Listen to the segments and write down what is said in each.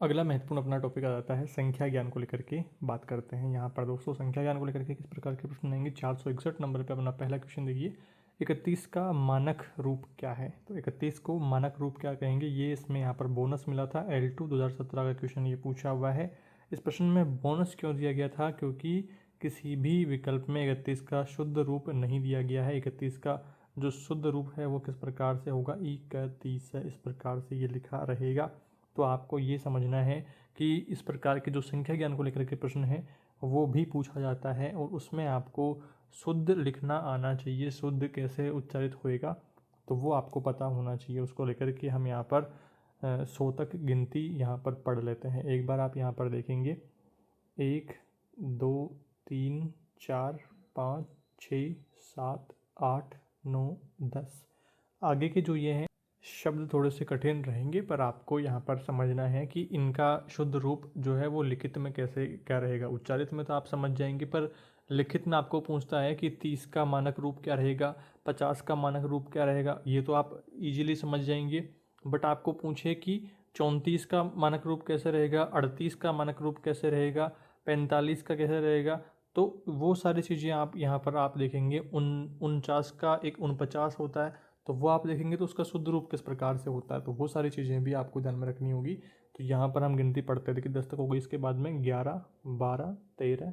अगला महत्वपूर्ण अपना टॉपिक आ जाता है संख्या ज्ञान को लेकर के बात करते हैं। यहाँ पर दोस्तों संख्या ज्ञान को लेकर के किस प्रकार के प्रश्न आएंगे। 461 नंबर पे अपना पहला क्वेश्चन देखिए, 31 का मानक रूप क्या है। तो 31 को मानक रूप क्या कहेंगे, ये इसमें यहाँ पर बोनस मिला था। L2 2017 का क्वेश्चन ये पूछा हुआ है। इस प्रश्न में बोनस क्यों दिया गया था, क्योंकि किसी भी विकल्प में 31 का शुद्ध रूप नहीं दिया गया है। 31 का जो शुद्ध रूप है वो किस प्रकार से होगा, 31 है, इस प्रकार से ये लिखा रहेगा। तो आपको ये समझना है कि इस प्रकार के जो संख्या ज्ञान को लेकर के प्रश्न है वो भी पूछा जाता है और उसमें आपको शुद्ध लिखना आना चाहिए। शुद्ध कैसे उच्चारित होएगा तो वो आपको पता होना चाहिए। उसको लेकर के हम यहाँ पर 100 तक गिनती यहाँ पर पढ़ लेते हैं। एक बार आप यहाँ पर देखेंगे 1 2 3 4 5 6 7 8 9 10। आगे के जो ये हैं शब्द थोड़े से कठिन रहेंगे, पर आपको यहाँ पर समझना है कि इनका शुद्ध रूप जो है वो लिखित में कैसे क्या रहेगा। उच्चारित में तो आप समझ जाएंगे, पर लिखित में आपको पूछता है कि 30 का मानक रूप क्या रहेगा, 50 का मानक रूप क्या रहेगा, ये तो आप इजीली समझ जाएंगे। बट आपको पूछे कि 34 का मानक रूप कैसे रहेगा, 38 का मानक रूप कैसे रहेगा, 45 का कैसे रहेगा, तो वो सारी चीज़ें आप यहाँ पर आप देखेंगे। 49 का एक 49 होता है, तो वो आप देखेंगे तो उसका शुद्ध रूप किस प्रकार से होता है। तो वो सारी चीज़ें भी आपको ध्यान में रखनी होगी। तो यहाँ पर हम गिनती पढ़ते हैं। देखिए 10 तक हो गई, इसके बाद में 11 12 13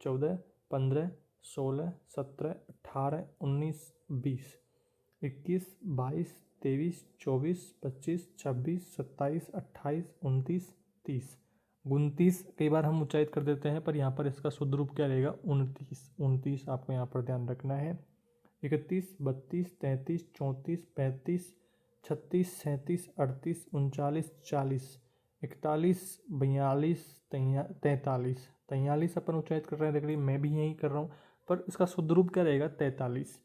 14 15 16 17 18 19 20 21 22 23 24 25 26 27 28 29 30 29 कई बार हम उच्चारित कर देते हैं, पर यहाँ पर इसका शुद्ध रूप क्या रहेगा, 29। 29 आपको यहाँ पर ध्यान रखना है। 31 32 33 34 35 36 37 38 39 40 41 42 43 43 अपन उच्चारित कर रहे हैं। देख लीजिए मैं भी यही कर रहा हूँ, पर इसका शुद्ध रूप क्या रहेगा, 43।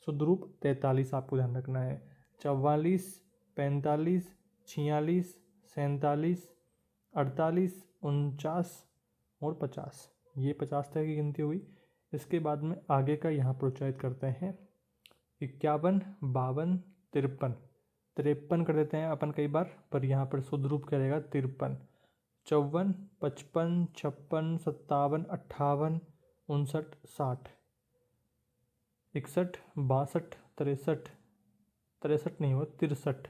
शुद्ध रूप 43 आपको ध्यान रखना है। 44 45 46 47 48 49 और 50, ये 50 तक की गिनती हुई। इसके बाद में आगे का यहाँ पर उच्चारित करते हैं 51 52 53 53 कर देते हैं अपन कई बार, पर यहाँ पर शुद्ध रूप क्या रहेगा, 53। 54 55 56 57 58 59 60 61 62 63 63 नहीं हुआ 63,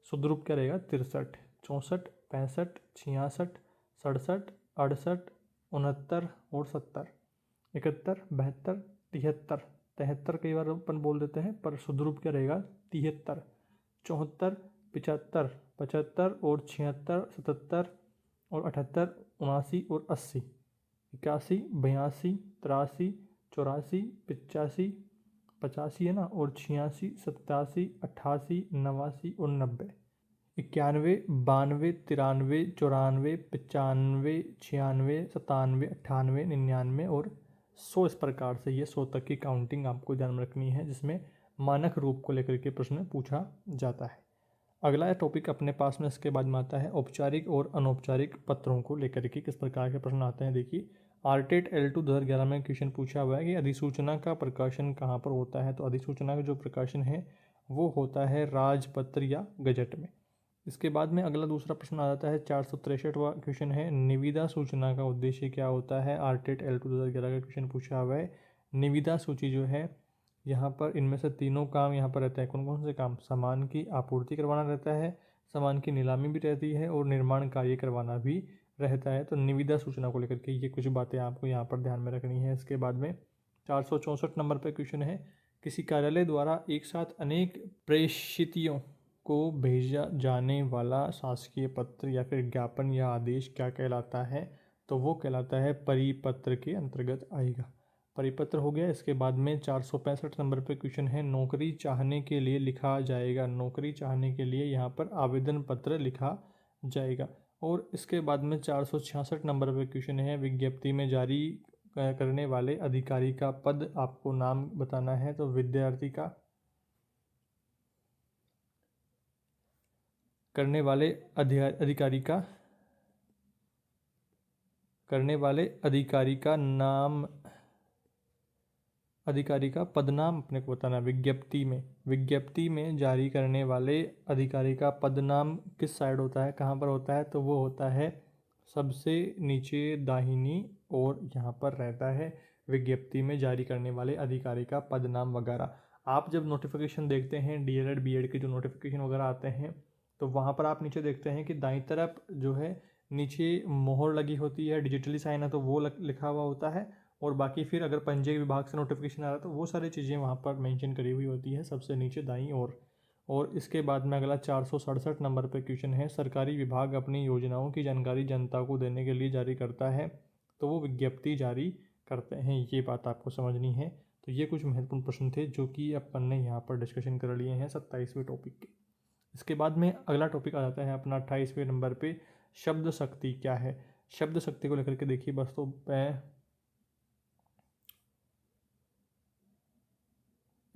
शुद्ध रूप क्या रहेगा, 63। 64 65 66 67 68 69 और 70 71 72 73 73 कई बार अपन बोल देते हैं, पर शुद्ध रूप क्या रहेगा, 73। 74 75 75 और 76 77 और 78 79 और 80 81 82 83 84 85 85 है ना, और 86 87 88 89 और 90। 91 92 93 94 95 96 97 98 99 और 100। इस प्रकार से ये 100 तक की काउंटिंग आपको ध्यान में रखनी है, जिसमें मानक रूप को लेकर के प्रश्न पूछा जाता है। अगला टॉपिक अपने पास में इसके बाद में आता है औपचारिक और अनौपचारिक पत्रों को लेकर के किस प्रकार के प्रश्न आते हैं। देखिए आरटेट L2 2011 में क्वेश्चन पूछा हुआ है कि अधिसूचना का प्रकाशन कहाँ पर होता है। तो अधिसूचना का जो प्रकाशन है वो होता है राजपत्र या गजट में। इसके बाद में अगला दूसरा प्रश्न आ जाता है 463वां क्वेश्चन है निविदा सूचना का उद्देश्य क्या होता है। आरटेट L2 2011 का क्वेश्चन पूछा हुआ है। निविदा सूची जो है यहाँ पर इनमें से तीनों काम यहाँ पर रहता है। कौन कौन से काम, सामान की आपूर्ति करवाना रहता है, सामान की नीलामी भी रहती है और निर्माण कार्य करवाना भी रहता है। तो निविदा सूचना को लेकर के ये कुछ बातें आपको यहाँ पर ध्यान में रखनी है। इसके बाद में 464 नंबर पर क्वेश्चन है किसी कार्यालय द्वारा एक साथ अनेक प्रेषितियों को भेजा जाने वाला शासकीय पत्र या फिर ज्ञापन या आदेश क्या कहलाता है। तो वो कहलाता है परिपत्र के अंतर्गत आएगा। परिपत्र हो गया। इसके बाद में 465 नंबर पे क्वेश्चन है नौकरी चाहने के लिए लिखा जाएगा। नौकरी चाहने के लिए यहाँ पर आवेदन पत्र लिखा जाएगा। और इसके बाद में 466 नंबर पे क्वेश्चन है विज्ञप्ति में जारी करने वाले अधिकारी का पद आपको नाम बताना है। तो विद्यार्थी का करने वाले अधिकारी का नाम अधिकारी का पदनाम अपने को बताना। विज्ञप्ति में जारी करने वाले अधिकारी का पदनाम किस साइड होता है, कहाँ पर होता है, तो वो होता है सबसे नीचे दाहिनी और यहाँ पर रहता है विज्ञप्ति में जारी करने वाले अधिकारी का पदनाम वगैरह। आप जब नोटिफिकेशन देखते हैं डीएलएड बीएड के जो नोटिफिकेशन वगैरह आते हैं तो वहाँ पर आप नीचे देखते हैं कि दाईं तरफ जो है नीचे मोहर लगी होती है, डिजिटली साइन है तो वो लिखा हुआ होता है, और बाकी फिर अगर पंजीयक विभाग से नोटिफिकेशन आ रहा है तो वो सारी चीज़ें वहाँ पर मेंशन करी हुई होती है सबसे नीचे दाईं ओर। और इसके बाद में अगला 467 नंबर पे क्वेश्चन है, सरकारी विभाग अपनी योजनाओं की जानकारी जनता को देने के लिए जारी करता है तो वो विज्ञप्ति जारी करते हैं। ये बात आपको समझनी है। तो ये कुछ महत्वपूर्ण प्रश्न थे जो कि अपन ने यहाँ पर डिस्कशन कर लिए हैं 27वें टॉपिक के। इसके बाद में अगला टॉपिक आ जाता है अपना 28वें नंबर पे, शब्द शक्ति क्या है। शब्द शक्ति को लेकर के देखिए बस, तो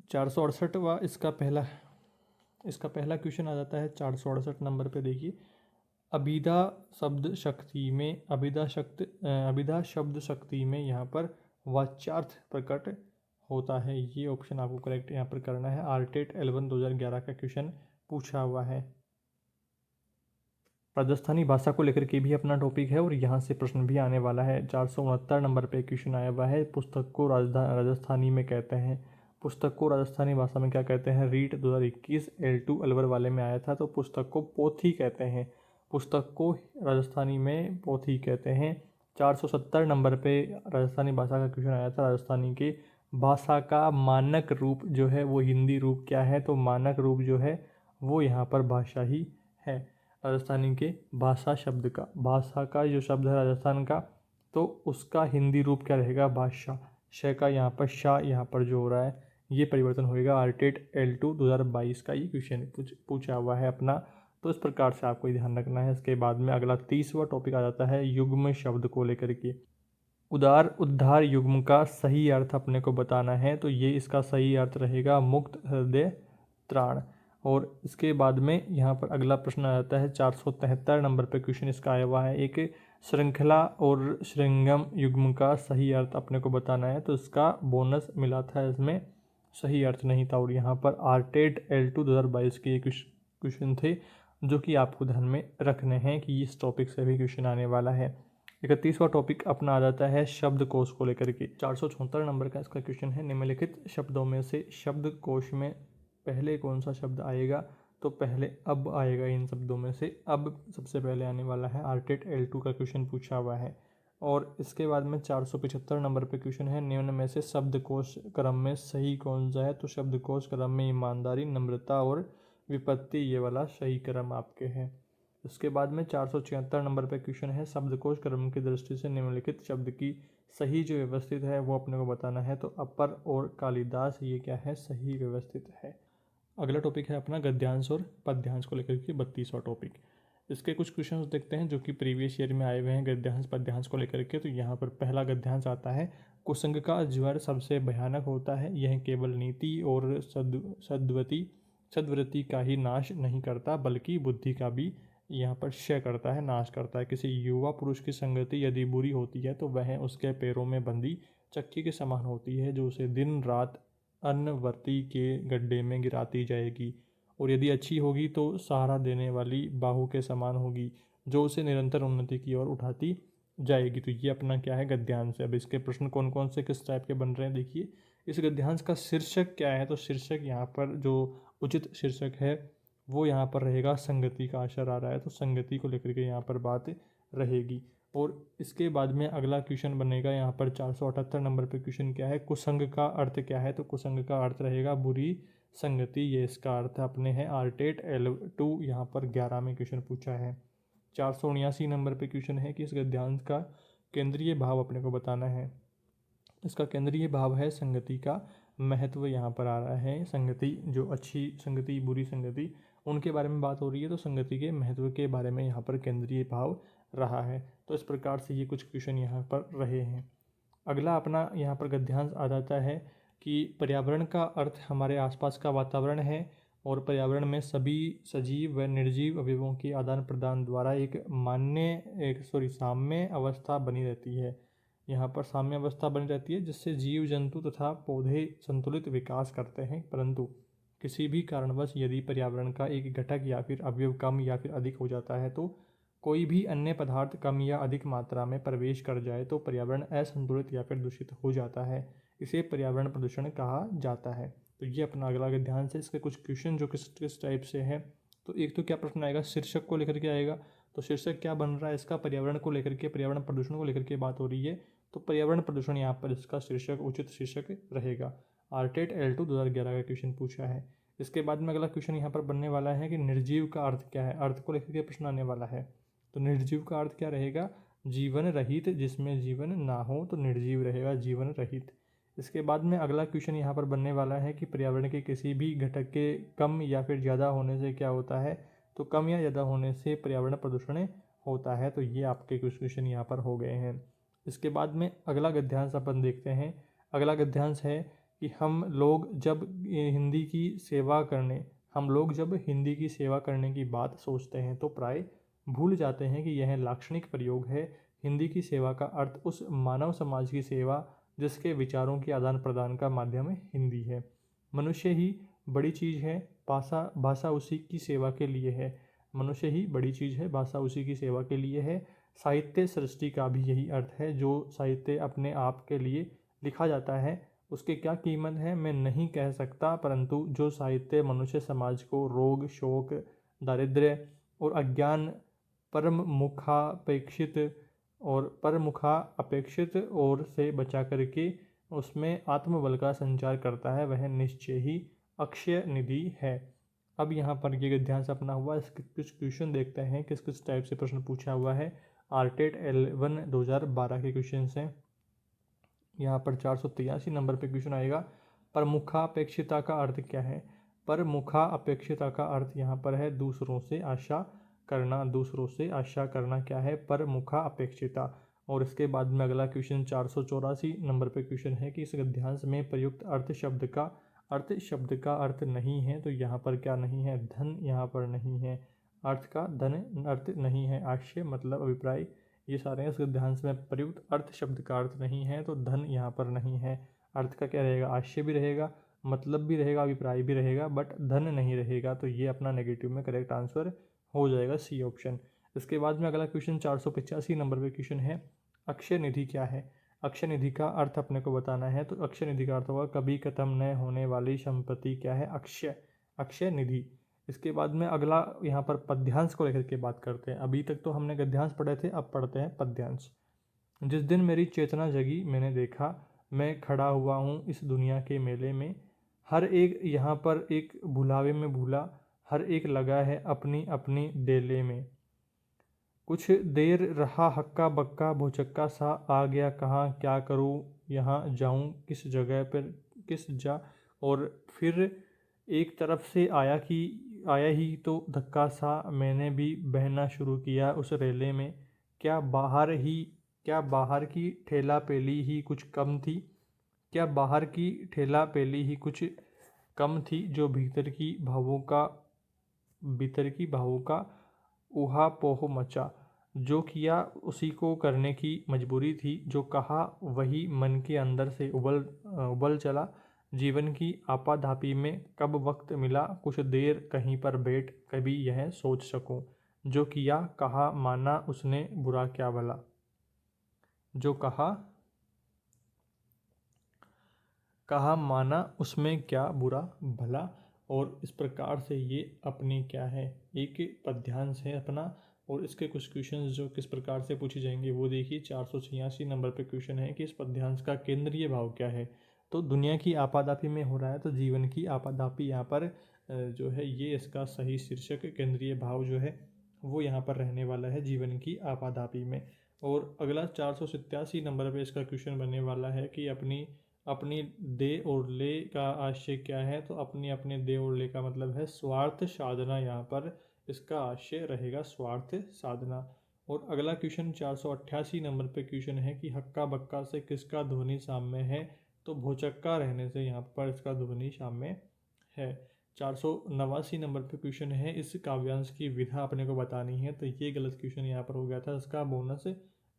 468वां इसका पहला क्वेश्चन आ जाता है 468 नंबर पे। देखिए अभिधा शब्द शक्ति में यहाँ पर वाच्यार्थ प्रकट होता है। ये ऑप्शन आपको करेक्ट यहाँ पर करना है। आरटेट L1 2011 का क्वेश्चन पूछा हुआ है। राजस्थानी भाषा को लेकर के भी अपना टॉपिक है और यहाँ से प्रश्न भी आने वाला है। 469 नंबर पे क्वेश्चन आया हुआ है, पुस्तक को राजस्थानी में कहते हैं। पुस्तक को राजस्थानी भाषा में क्या कहते हैं। रीट 2021 L2 अलवर वाले में आया था, तो पुस्तक को पोथी कहते हैं। पुस्तक को राजस्थानी में पोथी कहते हैं। 470 नंबर पे राजस्थानी भाषा का क्वेश्चन आया था। राजस्थानी के भाषा का मानक रूप जो है वो हिंदी रूप क्या है, तो मानक रूप जो है वो यहाँ पर भाषा ही है। राजस्थानी के भाषा का जो शब्द है राजस्थान का, तो उसका हिंदी रूप क्या रहेगा, भाषा। श का यहाँ पर शाह यहाँ पर जो हो रहा है ये परिवर्तन होएगा। आरटेट L2 2022 का ये क्वेश्चन पूछा हुआ है अपना, तो इस प्रकार से आपको ध्यान रखना है। इसके बाद में अगला 30वां टॉपिक आ जाता है युग्म शब्द को लेकर के। उद्धार युग्म का सही अर्थ अपने को बताना है, तो ये इसका सही अर्थ रहेगा मुक्त हृदय त्राण। और इसके बाद में यहाँ पर अगला प्रश्न आ जाता है 473 नंबर पे क्वेश्चन इसका आया हुआ है, एक श्रृंखला और श्रृंगम युग्म का सही अर्थ अपने को बताना है, तो इसका बोनस मिला था, इसमें सही अर्थ नहीं था। और यहाँ पर आरटेट L2 2022 के क्वेश्चन थे जो कि आपको ध्यान में रखने हैं कि इस टॉपिक से भी क्वेश्चन आने वाला है। 31वां टॉपिक अपना आ जाता है शब्दकोश को लेकर के। 474 नंबर का इसका क्वेश्चन है, निम्नलिखित शब्दों में से शब्दकोश में पहले कौन सा शब्द आएगा, तो पहले अब आएगा। इन शब्दों में से अब सबसे पहले आने वाला है। आरटेट L2 का क्वेश्चन पूछा हुआ है। और इसके बाद में 475 नंबर पे क्वेश्चन है, निम्न में से शब्दकोश क्रम में सही कौन सा है, तो शब्दकोश क्रम में ईमानदारी, नम्रता और विपत्ति ये वाला सही क्रम आपके हैं। इसके बाद में 476 नंबर पे क्वेश्चन है, शब्दकोश क्रम की दृष्टि से निम्नलिखित शब्द की सही जो व्यवस्थित है वो अपने को बताना है, तो अपर और कालिदास ये क्या है, सही व्यवस्थित है। अगला टॉपिक है अपना गद्यांश और पद्यांश को लेकर के 32वां टॉपिक। इसके कुछ क्वेश्चंस देखते हैं जो कि प्रीवियस ईयर में आए हुए हैं गद्यांश पद्यांश को लेकर के। तो यहाँ पर पहला गद्यांश आता है, कुसंग का ज्वर सबसे भयानक होता है, यह केवल नीति और सद्वृत्ति का ही नाश नहीं करता बल्कि बुद्धि का भी यहाँ पर क्षय करता है, नाश करता है। किसी युवा पुरुष की संगति यदि बुरी होती है तो वह उसके पैरों में बंधी चक्की के समान होती है जो उसे दिन रात अन्नवर्ती के गड्ढे में गिराती जाएगी, और यदि अच्छी होगी तो सहारा देने वाली बाहु के समान होगी जो उसे निरंतर उन्नति की ओर उठाती जाएगी। तो ये अपना क्या है, गद्यांश है। अब इसके प्रश्न कौन कौन से किस टाइप के बन रहे हैं देखिए। इस गद्यांश का शीर्षक क्या है, तो शीर्षक यहाँ पर जो उचित शीर्षक है वो यहाँ पर रहेगा संगति का आशर आ रहा है, तो संगति को लेकर के यहाँ पर बात रहेगी। और इसके बाद में अगला क्वेश्चन बनेगा यहाँ पर 478 नंबर पे क्वेश्चन क्या है, कुसंग का अर्थ क्या है, तो कुसंग का अर्थ रहेगा बुरी संगति, ये इसका अर्थ अपने है। आरटेट L2 यहाँ पर 11 में क्वेश्चन पूछा है। 479 नंबर पे क्वेश्चन है कि इस गद्यांश का केंद्रीय भाव अपने को बताना है। इसका केंद्रीय भाव है संगति का महत्व, यहाँ पर आ रहा है। संगति जो अच्छी संगति बुरी संगति उनके बारे में बात हो रही है, तो संगति के महत्व के बारे में यहाँ पर केंद्रीय भाव रहा है। तो इस प्रकार से ये कुछ क्वेश्चन यहाँ पर रहे हैं। अगला अपना यहाँ पर गद्यांश आ जाता है कि पर्यावरण का अर्थ हमारे आसपास का वातावरण है, और पर्यावरण में सभी सजीव व निर्जीव अवयवों के आदान प्रदान द्वारा एक साम्य अवस्था बनी रहती है। यहाँ पर साम्यावस्था बनी रहती है जिससे जीव जंतु तथा पौधे संतुलित विकास करते हैं, परंतु किसी भी कारणवश यदि पर्यावरण का एक घटक या फिर अवयव कम या फिर अधिक हो जाता है तो कोई भी अन्य पदार्थ कम या अधिक मात्रा में प्रवेश कर जाए तो पर्यावरण असंतुलित या फिर दूषित हो जाता है। इसे पर्यावरण प्रदूषण कहा जाता है। तो ये अपना अगला ध्यान से इसके कुछ क्वेश्चन जो किस टाइप से है। तो एक तो क्या प्रश्न आएगा, शीर्षक को लेकर के आएगा। तो शीर्षक क्या बन रहा है इसका, पर्यावरण को लेकर के, पर्यावरण प्रदूषण को लेकर के बात हो रही है। तो पर्यावरण प्रदूषण यहाँ पर इसका शीर्षक उचित शीर्षक रहेगा। आरटेट L2 2011 का क्वेश्चन पूछा है। इसके बाद में अगला क्वेश्चन यहाँ पर बनने वाला है कि निर्जीव का अर्थ क्या है। अर्थ को लेकर के प्रश्न आने वाला है। तो निर्जीव का अर्थ क्या रहेगा, जीवन रहित, जिसमें जीवन ना हो तो निर्जीव रहेगा, जीवन रहित। इसके बाद में अगला क्वेश्चन यहाँ पर बनने वाला है कि पर्यावरण के किसी भी घटक के कम या फिर ज़्यादा होने से क्या होता है। तो कम या ज़्यादा होने से पर्यावरण प्रदूषण होता है। तो ये आपके कुछ क्वेश्चन यहाँ पर हो गए हैं। इसके बाद में अगला गद्यांश अपन देखते हैं। अगला गद्यांश है कि हम लोग जब हिंदी की सेवा करने की बात सोचते हैं तो प्राय भूल जाते हैं कि यह लाक्षणिक प्रयोग है। हिंदी की सेवा का अर्थ उस मानव समाज की सेवा जिसके विचारों के आदान प्रदान का माध्यम हिंदी है। मनुष्य ही बड़ी चीज़ है, भाषा उसी की सेवा के लिए है। मनुष्य ही बड़ी चीज़ है, भाषा उसी की सेवा के लिए है। साहित्य सृष्टि का भी यही अर्थ है। जो साहित्य अपने आप के लिए लिखा जाता है उसकी क्या कीमत है मैं नहीं कह सकता, परंतु जो साहित्य मनुष्य समाज को रोग, शोक, दारिद्र्य और अज्ञान परमुखापेक्षित और से बचा करके उसमें आत्मबल का संचार करता है वह निश्चय ही अक्षय निधि है। अब यहाँ पर ये गद्यांश अपना हुआ। इसके कुछ क्वेश्चन देखते हैं किस किस टाइप से प्रश्न पूछा हुआ है। आरटेट L1 2012 के क्वेश्चन हैं। यहाँ पर 483 नंबर पे क्वेश्चन आएगा, परमुखापेक्षिता का अर्थ क्या है। परमुखापेक्षिता का अर्थ यहाँ पर है दूसरों से आशा करना। दूसरों से आशा करना क्या है, परमुखापेक्षिता। और इसके बाद में अगला क्वेश्चन 484 नंबर पे क्वेश्चन है कि इस गद्यांश में प्रयुक्त अर्थ शब्द का अर्थ नहीं है। तो यहाँ पर क्या नहीं है, धन यहाँ पर नहीं है। अर्थ का धन अर्थ नहीं है। आशय मतलब अभिप्राय, ये सारे इस गद्यांश में प्रयुक्त अर्थ शब्द का अर्थ नहीं है। तो धन यहाँ पर नहीं है। अर्थ का क्या रहेगा, आशय भी रहेगा, मतलब भी रहेगा, अभिप्राय भी रहेगा, बट धन नहीं रहेगा। तो ये अपना नेगेटिव में करेक्ट आंसर हो जाएगा, सी ऑप्शन। इसके बाद में अगला क्वेश्चन 485 नंबर पे क्वेश्चन है, अक्षय निधि क्या है। अक्षय निधि का अर्थ अपने को बताना है। तो अक्षय निधि का अर्थ होगा कभी खत्म न होने वाली संपत्ति क्या है, अक्षय निधि। इसके बाद में अगला यहाँ पर पद्यांश को लेकर के बात करते हैं। अभी तक तो हमने गद्यांश पढ़े थे, अब पढ़ते हैं पद्यांश। जिस दिन मेरी चेतना जगी मैंने देखा मैं खड़ा हुआ हूँ इस दुनिया के मेले में। हर एक यहाँ पर एक भुलावे में भूला, हर एक लगा है अपनी अपनी डेले में। कुछ देर रहा हक्का बक्का भौचक्का सा, आ गया कहाँ क्या करूँ यहाँ जाऊँ किस जगह पर किस जा। और फिर एक तरफ से आया ही तो धक्का सा, मैंने भी बहना शुरू किया उस रेले में। क्या बाहर की ठेला पेली ही कुछ कम थी, क्या बाहर की ठेला पेली ही कुछ कम थी। जो भीतर की भावों का ऊहा-पोह मचा। जो किया उसी को करने की मजबूरी थी, जो कहा वही मन के अंदर से उबल चला। जीवन की आपाधापी में कब वक्त मिला, कुछ देर कहीं पर बैठ कभी यह सोच सकूं। जो किया कहा माना उसने बुरा क्या भला, जो कहा माना उसमें क्या बुरा भला। और इस प्रकार से ये अपनी क्या है, एक पद्यांश है अपना। और इसके कुछ क्वेश्चंस जो किस प्रकार से पूछे जाएंगे वो देखिए। 486 नंबर पे क्वेश्चन है कि इस पद्यांश का केंद्रीय भाव क्या है। तो दुनिया की आपाधापी में हो रहा है तो जीवन की आपाधापी यहाँ पर जो है ये इसका सही शीर्षक केंद्रीय भाव जो है वो यहाँ पर रहने वाला है, जीवन की आपाधापी में। और अगला 487 नंबर पे इसका क्वेश्चन बनने वाला है कि अपनी दे और ले का आशय क्या है। तो अपने दे और ले का मतलब है स्वार्थ साधना, यहाँ पर इसका आशय रहेगा स्वार्थ साधना। और अगला क्वेश्चन 488 नंबर पे क्वेश्चन है कि हक्का बक्का से किसका ध्वनि साम्य है। तो भौचक्का रहने से यहाँ पर इसका ध्वनि साम्य है। 489 नंबर पे क्वेश्चन है, इस काव्यांश की विधा अपने को बतानी है। तो ये गलत क्वेश्चन यहाँ पर हो गया था, इसका बोनस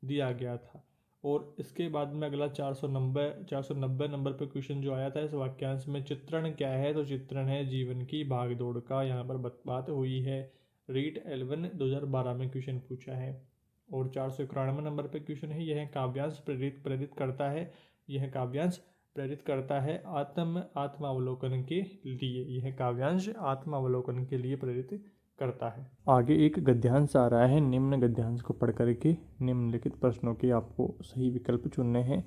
दिया गया था। और इसके बाद में अगला 490 नंबर पे क्वेश्चन जो आया था इस वाक्यांश में, चित्रण क्या है? तो चित्रण है जीवन की भागदौड़ का, यहाँ पर बात हुई है। रीट 11 2012 में क्वेश्चन पूछा है। और 491 नंबर पे क्वेश्चन है, यह काव्यांश प्रेरित करता है, यह काव्यांश प्रेरित करता है आत्मावलोकन के लिए, यह काव्यांश आत्मावलोकन के लिए प्रेरित करता है। आगे एक गद्यांश आ रहा है, निम्न गद्यांश को पढ़ करके निम्नलिखित प्रश्नों के आपको सही विकल्प चुनने हैं।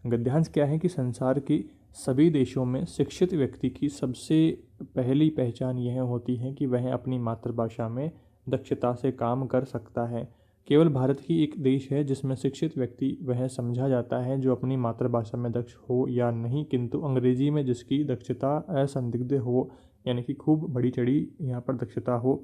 गद्यांश क्या है कि संसार के सभी देशों में शिक्षित व्यक्ति की सबसे पहली पहचान यह होती है कि वह अपनी मातृभाषा में दक्षता से काम कर सकता है। केवल भारत ही एक देश है जिसमें शिक्षित व्यक्ति वह समझा जाता है जो अपनी मातृभाषा में दक्ष हो या नहीं, किंतु अंग्रेजी में जिसकी दक्षता असंदिग्ध हो, यानी कि खूब बड़ी चढ़ी यहाँ पर दक्षता हो,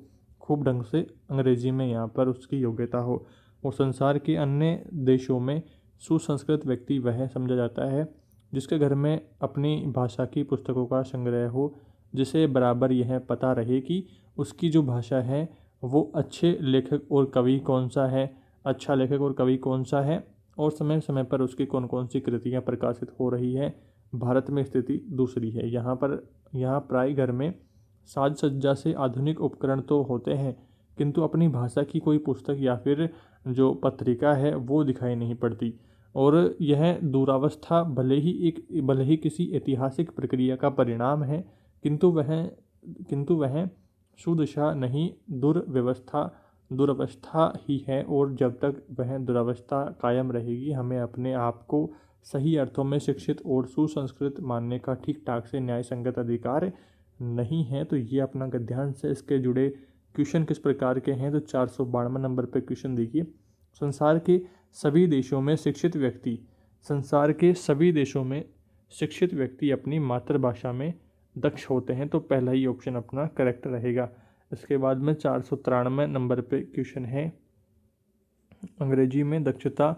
खूब ढंग से अंग्रेजी में यहाँ पर उसकी योग्यता हो। और संसार के अन्य देशों में सुसंस्कृत व्यक्ति वह समझा जाता है जिसके घर में अपनी भाषा की पुस्तकों का संग्रह हो, जिसे बराबर यह पता रहे कि उसकी जो भाषा है वो अच्छे लेखक और कवि कौन सा है, अच्छा लेखक और कवि कौन सा है, और समय समय पर उसकी कौन कौन सी कृतियाँ प्रकाशित हो रही है। भारत में स्थिति दूसरी है। यहाँ प्राय घर में साज सज्जा से आधुनिक उपकरण तो होते हैं, किंतु अपनी भाषा की कोई पुस्तक या फिर जो पत्रिका है वो दिखाई नहीं पड़ती। और यह दुरावस्था भले ही किसी ऐतिहासिक प्रक्रिया का परिणाम है, किंतु वह सुदशा नहीं, दुरवस्था ही है। और जब तक वह दुरावस्था कायम रहेगी, हमें अपने आप को सही अर्थों में शिक्षित और सुसंस्कृत मानने का ठीक ठाक से न्याय संगत अधिकार नहीं है। तो ये अपना गद्यांश से इसके जुड़े क्वेश्चन किस प्रकार के हैं, तो 492 नंबर पे क्वेश्चन देखिए। संसार के सभी देशों में शिक्षित व्यक्ति अपनी मातृभाषा में दक्ष होते हैं, तो पहला ही ऑप्शन अपना करेक्ट रहेगा। इसके बाद में 493 नंबर पे क्वेश्चन है, अंग्रेजी में दक्षता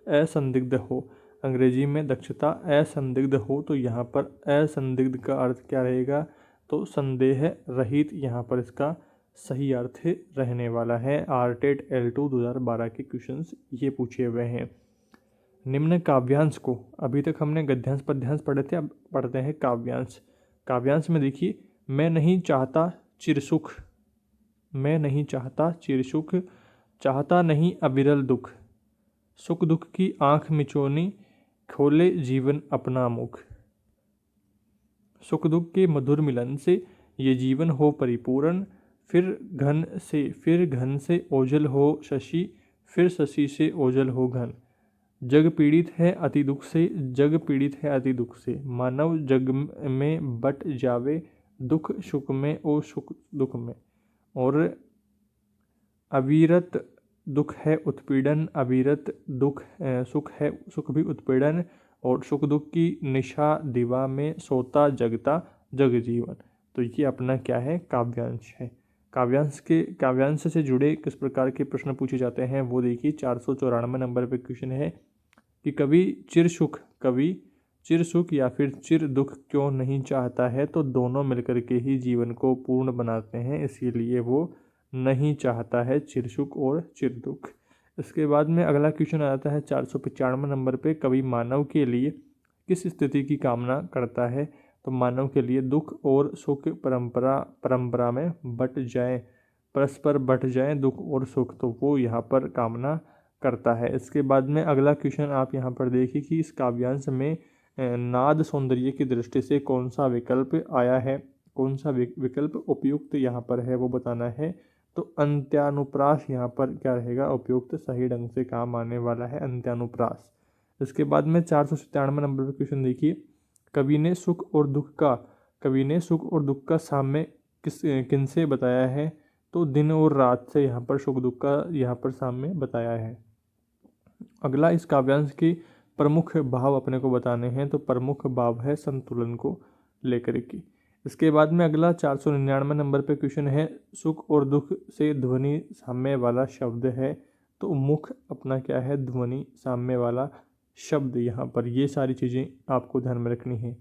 असंदिग्ध हो। अंग्रेजी में दक्षता असंदिग्ध हो, तो यहाँ पर असंदिग्ध का अर्थ क्या रहेगा, तो संदेह रहित यहाँ पर इसका सही अर्थ रहने वाला है। आरटेट L2 2012 के क्वेश्चंस ये पूछे हुए हैं। निम्न काव्यांश को, अभी तक हमने गद्यांश पद्यांश पढ़े थे, अब पढ़ते हैं काव्यांश। काव्यांश में देखिए, मैं नहीं चाहता चिरसुख, चाहता नहीं अविरल दुख, सुख दुख की आँख मिचोनी, खोले जीवन अपना मुख। सुख दुख के मधुर मिलन से ये जीवन हो परिपूर्ण, फिर घन से ओझल हो शशि, फिर शशि से ओझल हो घन। जग पीड़ित है अति दुख से, मानव जग में बट जावे, दुख सुख में ओ सुख दुख में। और अविरत दुख है उत्पीड़न, अविरत दुख सुख है, सुख भी उत्पीड़न, और सुख दुख की निशा दिवा में, सोता जगता जग जीवन। तो ये अपना क्या है, काव्यांश है। काव्यांश से जुड़े किस प्रकार के प्रश्न पूछे जाते हैं वो देखिए। 494 नंबर पे क्वेश्चन है कि कवि चिर सुख या फिर चिर दुख क्यों नहीं चाहता है, तो दोनों मिलकर के ही जीवन को पूर्ण बनाते हैं, इसीलिए वो नहीं चाहता है चिर सुख और चिर दुख। इसके बाद में अगला क्वेश्चन आता है 495 नंबर पे, कवि मानव के लिए किस स्थिति की कामना करता है, तो मानव के लिए दुख और सुख परंपरा में बट जाए, परस्पर बट जाए दुख और सुख, तो वो यहाँ पर कामना करता है। इसके बाद में अगला क्वेश्चन आप यहाँ पर देखिए कि इस काव्यांश में नाद सौंदर्य की दृष्टि से कौन सा विकल्प आया है, कौन सा विकल्प उपयुक्त यहाँ पर है वो बताना है। तो अंत्यानुप्रास यहाँ पर क्या रहेगा, उपयुक्त सही ढंग से काम आने वाला है अंत्यानुप्रास। इसके बाद में 497 नंबर पर क्वेश्चन देखिए, कवि ने सुख और दुख का साम्य किनसे बताया है, तो दिन और रात से यहाँ पर सुख दुख का यहाँ पर साम्य बताया है। अगला इस काव्यांश के प्रमुख भाव अपने को बताने हैं, तो प्रमुख भाव है संतुलन को लेकर के। इसके बाद में अगला 499 नंबर पे क्वेश्चन है, सुख और दुख से ध्वनि साम्य वाला शब्द है, तो मुख अपना क्या है, ध्वनि साम्य वाला शब्द। यहाँ पर ये सारी चीज़ें आपको ध्यान में रखनी है।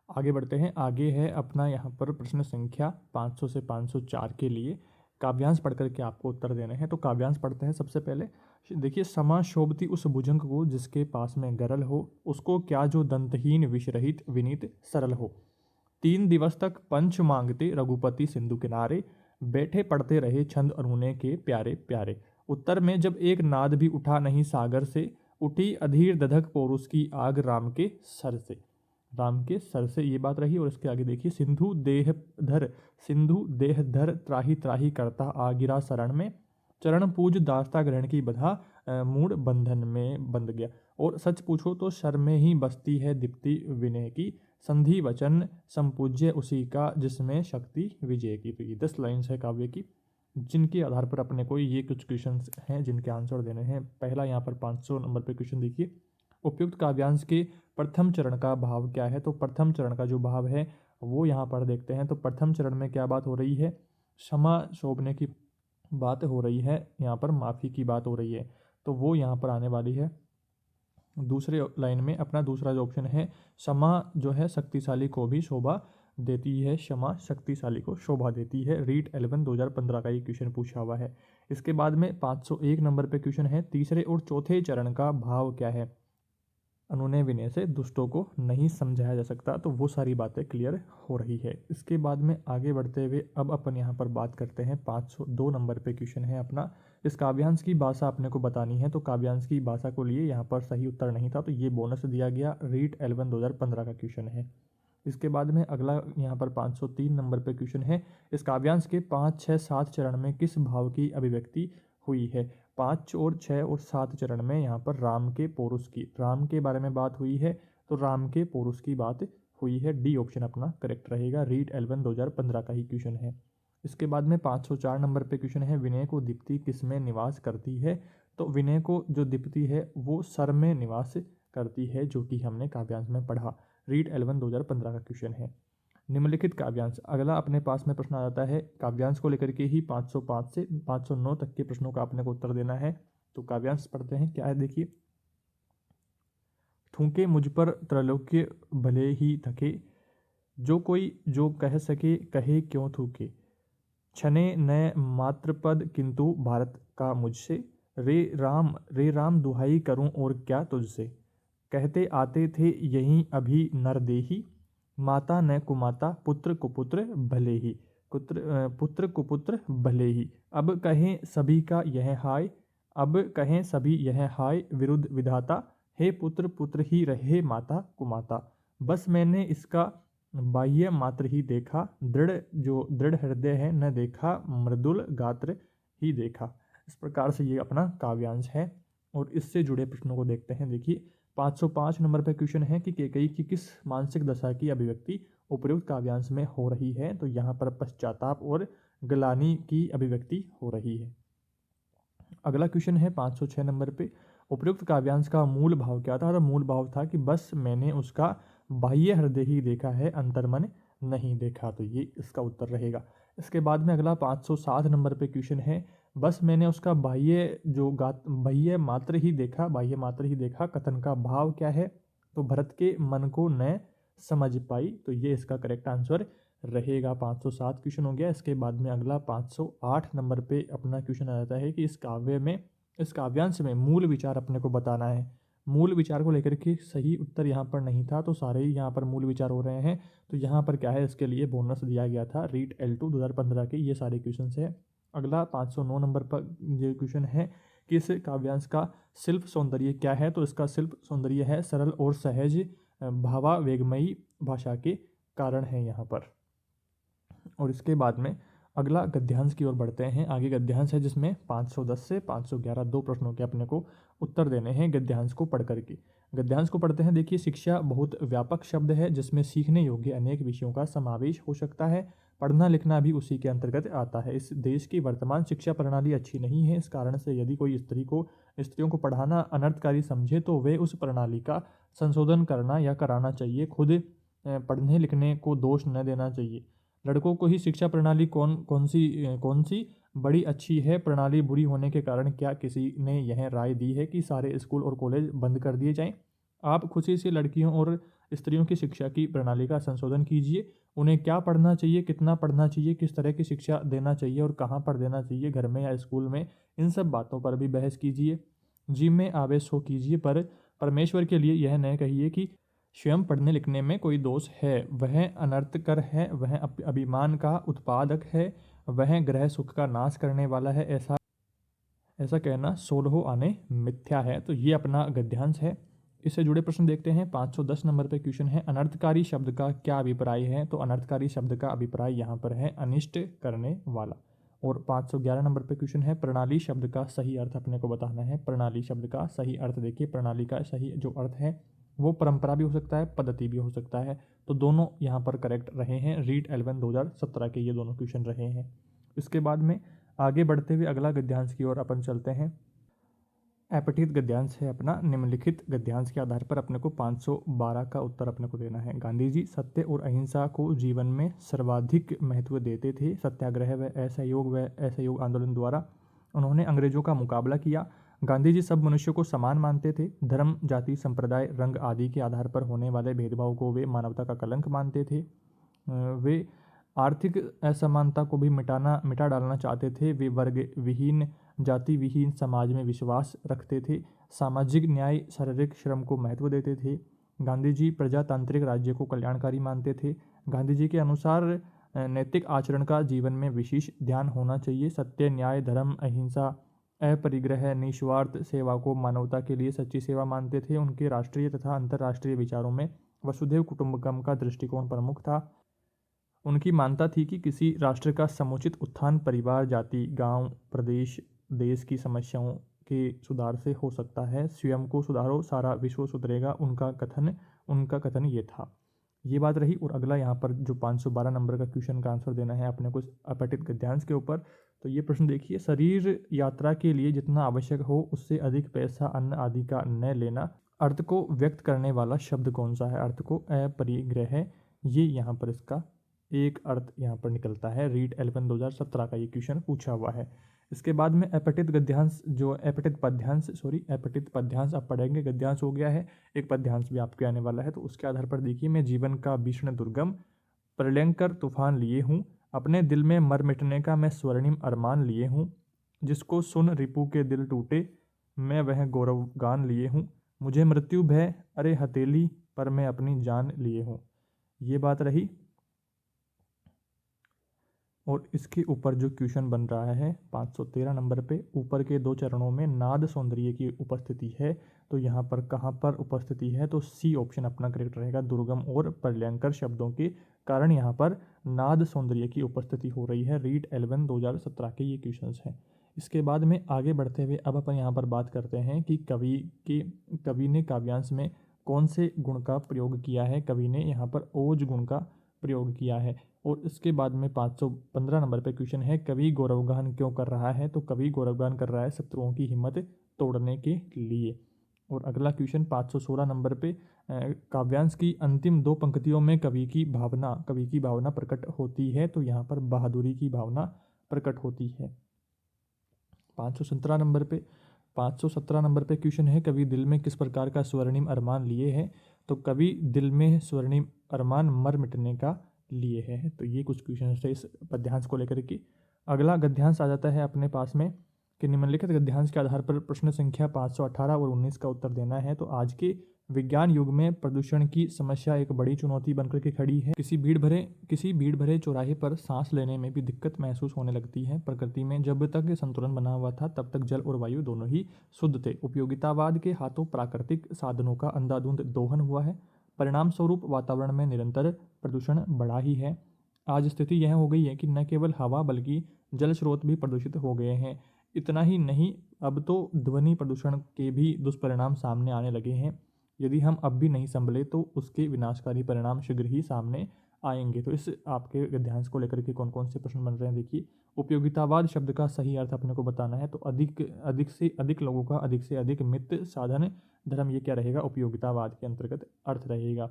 आगे बढ़ते हैं। आगे है अपना यहाँ पर प्रश्न संख्या 500 से 504 के लिए। काव्यांश पढ़ करके आपको उत्तर देने हैं। तो काव्यांश पढ़ते हैं सबसे पहले। देखिए, समा शोभती उस भुजंग को जिसके पास में गरल हो, उसको क्या जो दंतहीन विषरहित विनीत सरल हो। 3 दिवस तक पंच मांगते रघुपति सिंधु किनारे, बैठे पढ़ते रहे छंद अरुणे के प्यारे प्यारे। उत्तर में जब एक नाद भी उठा नहीं सागर से, उठी अधीर दधक पोरुष की आग राम के सर से। राम के सर से ये बात रही। और इसके आगे देखिए, सिंधु देह धर त्राही त्राही करता आ गिरा शरण में, चरण पूज दास्ता ग्रहण की बधा मूड बंधन में बंध गया। और सच पूछो तो शर में ही बसती है दीप्ति विनय की, संधि वचन संपूज्य उसी का जिसमें शक्ति विजय की। तो ये 10 लाइन्स है काव्य की, जिनके आधार पर अपने को ये कुछ क्वेश्चन हैं जिनके आंसर देने हैं। पहला यहाँ पर 500 नंबर पे क्वेश्चन देखिए, उपयुक्त काव्यांश के प्रथम चरण का भाव क्या है। तो प्रथम चरण का जो भाव है वो यहाँ पर देखते हैं। तो प्रथम चरण में क्या बात हो रही है, क्षमा शोभने की बात हो रही है, यहाँ पर माफ़ी की बात हो रही है, तो वो यहाँ पर आने वाली है। दूसरे लाइन में अपना दूसरा जो ऑप्शन है, क्षमा जो है शक्तिशाली को भी शोभा देती है, क्षमा शक्तिशाली को शोभा देती है। रीट 11 2015 का ये क्वेश्चन पूछा हुआ है। इसके बाद में 501 नंबर पे क्वेश्चन है, तीसरे और चौथे चरण का भाव क्या है। अनुनय विनय से दुष्टों को नहीं समझाया जा सकता। तो वो सारी बातें क्लियर हो रही है। इसके बाद में आगे बढ़ते हुए अब अपन यहाँ पर बात करते हैं 502 नंबर पे क्वेश्चन है अपना, इस काव्यांश की भाषा अपने को बतानी है। तो काव्यांश की भाषा को लिए यहाँ पर सही उत्तर नहीं था, तो ये बोनस दिया गया। रीट 11 2015 का क्वेश्चन है। इसके बाद में अगला यहाँ पर 503 नंबर पे क्वेश्चन है, इस काव्यांश के 5, 6, 7 चरण में किस भाव की अभिव्यक्ति हुई है। 5 और 6 और 7 चरण में यहाँ पर राम के पौरुष की, राम के बारे में बात हुई है, तो राम के पौरुष की बात हुई है। डी ऑप्शन अपना करेक्ट रहेगा। रीट 11 2015 का ही क्वेश्चन है। इसके बाद में 504 नंबर पे क्वेश्चन है, विनय को दीप्ति किस में निवास करती है। तो विनय को जो दीप्ति है वो सर में निवास करती है, जो कि हमने काव्यांश में पढ़ा। रीट 11 2015 का क्वेश्चन है। निम्नलिखित काव्यांश, अगला अपने पास में प्रश्न आ जाता है काव्यांश को लेकर के ही 505 से 509 तक के प्रश्नों का अपने को उत्तर देना है। तो काव्यांश पढ़ते हैं, क्या है देखिए, ठूंके मुझ पर त्रैलोक्य भले ही थके, जो कोई जो कह सके कहे क्यों थूके, छने नए मात्र पद किंतु भारत का मुझसे, रे राम दुहाई करूं और क्या तुझसे, कहते आते थे यहीं अभी नरदेही, माता न कुमाता पुत्र कुपुत्र भले ही, पुत्र कुपुत्र भले ही, अब कहें सभी का यह हाय, अब कहें सभी यह हाय विरुद्ध विधाता, हे पुत्र पुत्र ही रहे माता कुमाता, बस मैंने इसका बाह्य मात्र ही देखा, दृढ़ हृदय है न देखा, मृदुल गात्र ही देखा। इस प्रकार से ये अपना काव्यांश है। और इससे जुड़े प्रश्नों को देखते हैं। देखिए, 505 नंबर पर क्वेश्चन है कि कैकेयी की किस मानसिक दशा की अभिव्यक्ति उपयुक्त काव्यांश में हो रही है। तो यहाँ पर पश्चाताप और ग्लानि की अभिव्यक्ति हो रही है। अगला क्वेश्चन है 506 नंबर पे, उपयुक्त काव्यांश का मूल भाव क्या था। तो मूल भाव था कि बस मैंने उसका बाह्य हृदय ही देखा है, अंतर्मन नहीं देखा। तो ये इसका उत्तर रहेगा। इसके बाद में अगला 507 नंबर पे क्वेश्चन है, बस मैंने उसका बाह्य मात्र ही देखा, कथन का भाव क्या है। तो भरत के मन को न समझ पाई। तो ये इसका करेक्ट आंसर रहेगा। 507 क्वेश्चन हो गया। इसके बाद में अगला 508 नंबर पे अपना क्वेश्चन आ जाता है कि इस काव्यांश में मूल विचार अपने को बताना है। मूल विचार को लेकर के सही उत्तर यहाँ पर नहीं था, तो सारे ही यहाँ पर मूल विचार हो रहे हैं। तो यहाँ पर क्या है, इसके लिए बोनस दिया गया था। रीट L2 2015 के ये सारे क्वेश्चन है। अगला 509 नंबर पर ये क्वेश्चन है कि इस काव्यांश का शिल्प सौंदर्य क्या है। तो इसका शिल्प सौंदर्य है सरल और सहज भावावेगमयी भाषा के कारण है यहाँ पर। और इसके बाद में अगला गद्यांश की ओर बढ़ते हैं। आगे गद्यांश है जिसमें 510 से 511 दो प्रश्नों के अपने को उत्तर देने हैं गद्यांश को पढ़ करके। गद्यांश को पढ़ते हैं। देखिए, शिक्षा बहुत व्यापक शब्द है जिसमें सीखने योग्य अनेक विषयों का समावेश हो सकता है। पढ़ना लिखना भी उसी के अंतर्गत आता है। इस देश की वर्तमान शिक्षा प्रणाली अच्छी नहीं है। इस कारण से यदि कोई स्त्रियों को पढ़ाना अनर्थकारी समझे तो वे उस प्रणाली का संशोधन करना या कराना चाहिए। खुद पढ़ने लिखने को दोष न देना चाहिए। लड़कों को ही शिक्षा प्रणाली कौन सी बड़ी अच्छी है। प्रणाली बुरी होने के कारण क्या किसी ने यह राय दी है कि सारे स्कूल और कॉलेज बंद कर दिए जाएं। आप खुशी से लड़कियों और स्त्रियों की शिक्षा की प्रणाली का संशोधन कीजिए उन्हें क्या पढ़ना चाहिए, कितना पढ़ना चाहिए, किस तरह की शिक्षा देना चाहिए और कहाँ पर देना चाहिए, घर में या स्कूल में, इन सब बातों पर भी बहस कीजिए। जी में आवेश हो कीजिए, पर परमेश्वर के लिए यह न कहिए कि स्वयं पढ़ने लिखने में कोई दोष है। वह अनर्थकर है, वह अभिमान का उत्पादक है, वह ग्रह सुख का नाश करने वाला है। ऐसा कहना 16 आने मिथ्या है। तो ये अपना गद्यांश है। इससे जुड़े प्रश्न देखते हैं। 510 नंबर पे क्वेश्चन है, अनर्थकारी शब्द का क्या अभिप्राय है। तो अनर्थकारी शब्द का अभिप्राय यहाँ पर है अनिष्ट करने वाला। और 511 नंबर पे क्वेश्चन है, प्रणाली शब्द का सही अर्थ अपने को बताना है। प्रणाली शब्द का सही अर्थ देखिए, प्रणाली का सही जो अर्थ है वो परंपरा भी हो सकता है, पद्धति भी हो सकता है। तो दोनों यहाँ पर करेक्ट रहे हैं। रीट 11 2017 के ये दोनों क्वेश्चन रहे हैं। इसके बाद में आगे बढ़ते हुए अगला गद्यांश की ओर अपन चलते हैं। अपठित गद्यांश है अपना। निम्नलिखित गद्यांश के आधार पर अपने को 512 का उत्तर अपने को देना है। गांधी जी सत्य और अहिंसा को जीवन में सर्वाधिक महत्व देते थे। सत्याग्रह व असहयोग आंदोलन द्वारा उन्होंने अंग्रेजों का मुकाबला किया। गांधी जी सब मनुष्यों को समान मानते थे। धर्म, जाति, संप्रदाय, रंग आदि के आधार पर होने वाले भेदभाव को वे मानवता का कलंक मानते थे। वे आर्थिक असमानता को भी मिटा डालना चाहते थे। वे वर्ग विहीन, जाति विहीन समाज में विश्वास रखते थे। सामाजिक न्याय, शारीरिक श्रम को महत्व देते थे। गांधी जी प्रजातांत्रिक राज्य को कल्याणकारी मानते थे। गांधी जी के अनुसार नैतिक आचरण का जीवन में विशेष ध्यान होना चाहिए। सत्य, न्याय, धर्म, अहिंसा, अपरिग्रह, निस्वार्थ सेवा को मानवता के लिए सच्ची सेवा मानते थे। उनके राष्ट्रीय तथा अंतर्राष्ट्रीय विचारों में वसुधैव कुटुंबकम का दृष्टिकोण प्रमुख था। उनकी मान्यता थी कि किसी राष्ट्र का समुचित उत्थान परिवार, जाति, गांव, प्रदेश, देश की समस्याओं के सुधार से हो सकता है। स्वयं को सुधारो, सारा विश्व सुधरेगा, उनका कथन ये था। ये बात रही। और अगला यहाँ पर जो 512 नंबर का क्वेश्चन का आंसर देना है अपने को अपठित गद्यांश के ऊपर। तो ये प्रश्न देखिए, शरीर यात्रा के लिए जितना आवश्यक हो उससे अधिक पैसा अन्न आदि का न लेना। अर्थ को व्यक्त करने वाला शब्द कौन सा है। अर्थ को अपरिग्रह, ये यहाँ पर इसका एक अर्थ यहाँ पर निकलता है। रीट 11 2017 का ये क्वेश्चन पूछा हुआ है। इसके बाद में अपठित पद्यांश आप पढ़ेंगे। गद्यांश हो गया है, एक पद्यांश भी आपके आने वाला है। तो उसके आधार पर देखिए, मैं जीवन का भीषण दुर्गम प्रलयंकर तूफान लिए हूँ। अपने दिल में मर मिटने का मैं स्वर्णिम अरमान लिए हूँ। जिसको सुन रिपु के दिल टूटे, मैं वह गौरव गान लिए हूँ। मुझे मृत्यु भय, अरे हथेली पर मैं अपनी जान लिए हूँ। ये बात रही। और इसके ऊपर जो क्वेश्चन बन रहा है 513 नंबर पे, ऊपर के दो चरणों में नाद सौंदर्य की उपस्थिति है। तो यहाँ पर कहाँ पर उपस्थिति है। तो सी ऑप्शन अपना करेक्ट रहेगा। दुर्गम और प्रलयंकर शब्दों के कारण यहाँ पर नाद सौंदर्य की उपस्थिति हो रही है। रीट 11 2017 के ये क्वेश्चन हैं। इसके बाद में आगे बढ़ते हुए अब अपन यहाँ पर बात करते हैं कि कवि ने काव्यांश में कौन से गुण का प्रयोग किया है। कवि ने यहाँ पर ओज गुण का प्रयोग किया है। और इसके बाद में 515 नंबर पे क्वेश्चन है, कवि गौरवगान क्यों कर रहा है। तो कवि गौरवगान कर रहा है शत्रुओं की हिम्मत तोड़ने के लिए। और अगला क्वेश्चन 516 नंबर पे, काव्यांश की अंतिम दो पंक्तियों में कवि की भावना प्रकट होती है। तो यहाँ पर बहादुरी की भावना प्रकट होती है। 517 नंबर पे क्वेश्चन है, कवि दिल में किस प्रकार का स्वर्णिम अरमान लिए है। तो कवि दिल में स्वर्णिम अरमान मर मिटने का लिए है। तो ये कुछ क्वेश्चन है इस पद्यांश को लेकर के। अगला गद्यांश आ जाता है अपने पास में कि निम्नलिखित गद्यांश के आधार पर प्रश्न संख्या 518 और 19 का उत्तर देना है। तो आज के विज्ञान युग में प्रदूषण की समस्या एक बड़ी चुनौती बनकर के खड़ी है। किसी भीड़ भरे चौराहे पर सांस लेने में भी दिक्कत महसूस होने लगती है। प्रकृति में जब तक संतुलन बना हुआ था तब तक जल और वायु दोनों ही शुद्ध थे। उपयोगितावाद के हाथों प्राकृतिक साधनों का अंधाधुंध दोहन हुआ है। परिणाम स्वरूप वातावरण में निरंतर प्रदूषण बढ़ा ही है। आज स्थिति यह हो गई है कि न केवल हवा बल्कि जल स्रोत भी प्रदूषित हो गए हैं। इतना ही नहीं, अब तो ध्वनि प्रदूषण के भी दुष्परिणाम सामने आने लगे हैं। यदि हम अब भी नहीं संभले तो उसके विनाशकारी परिणाम शीघ्र ही सामने आएंगे। तो इस आपके गद्यांश को लेकर के कौन कौन से प्रश्न बन रहे हैं देखिए। उपयोगितावाद शब्द का सही अर्थ अपने को बताना है। तो अधिक से अधिक लोगों का अधिक से अधिक मित्र साधन धर्म, ये क्या रहेगा, उपयोगितावाद के अंतर्गत अर्थ रहेगा।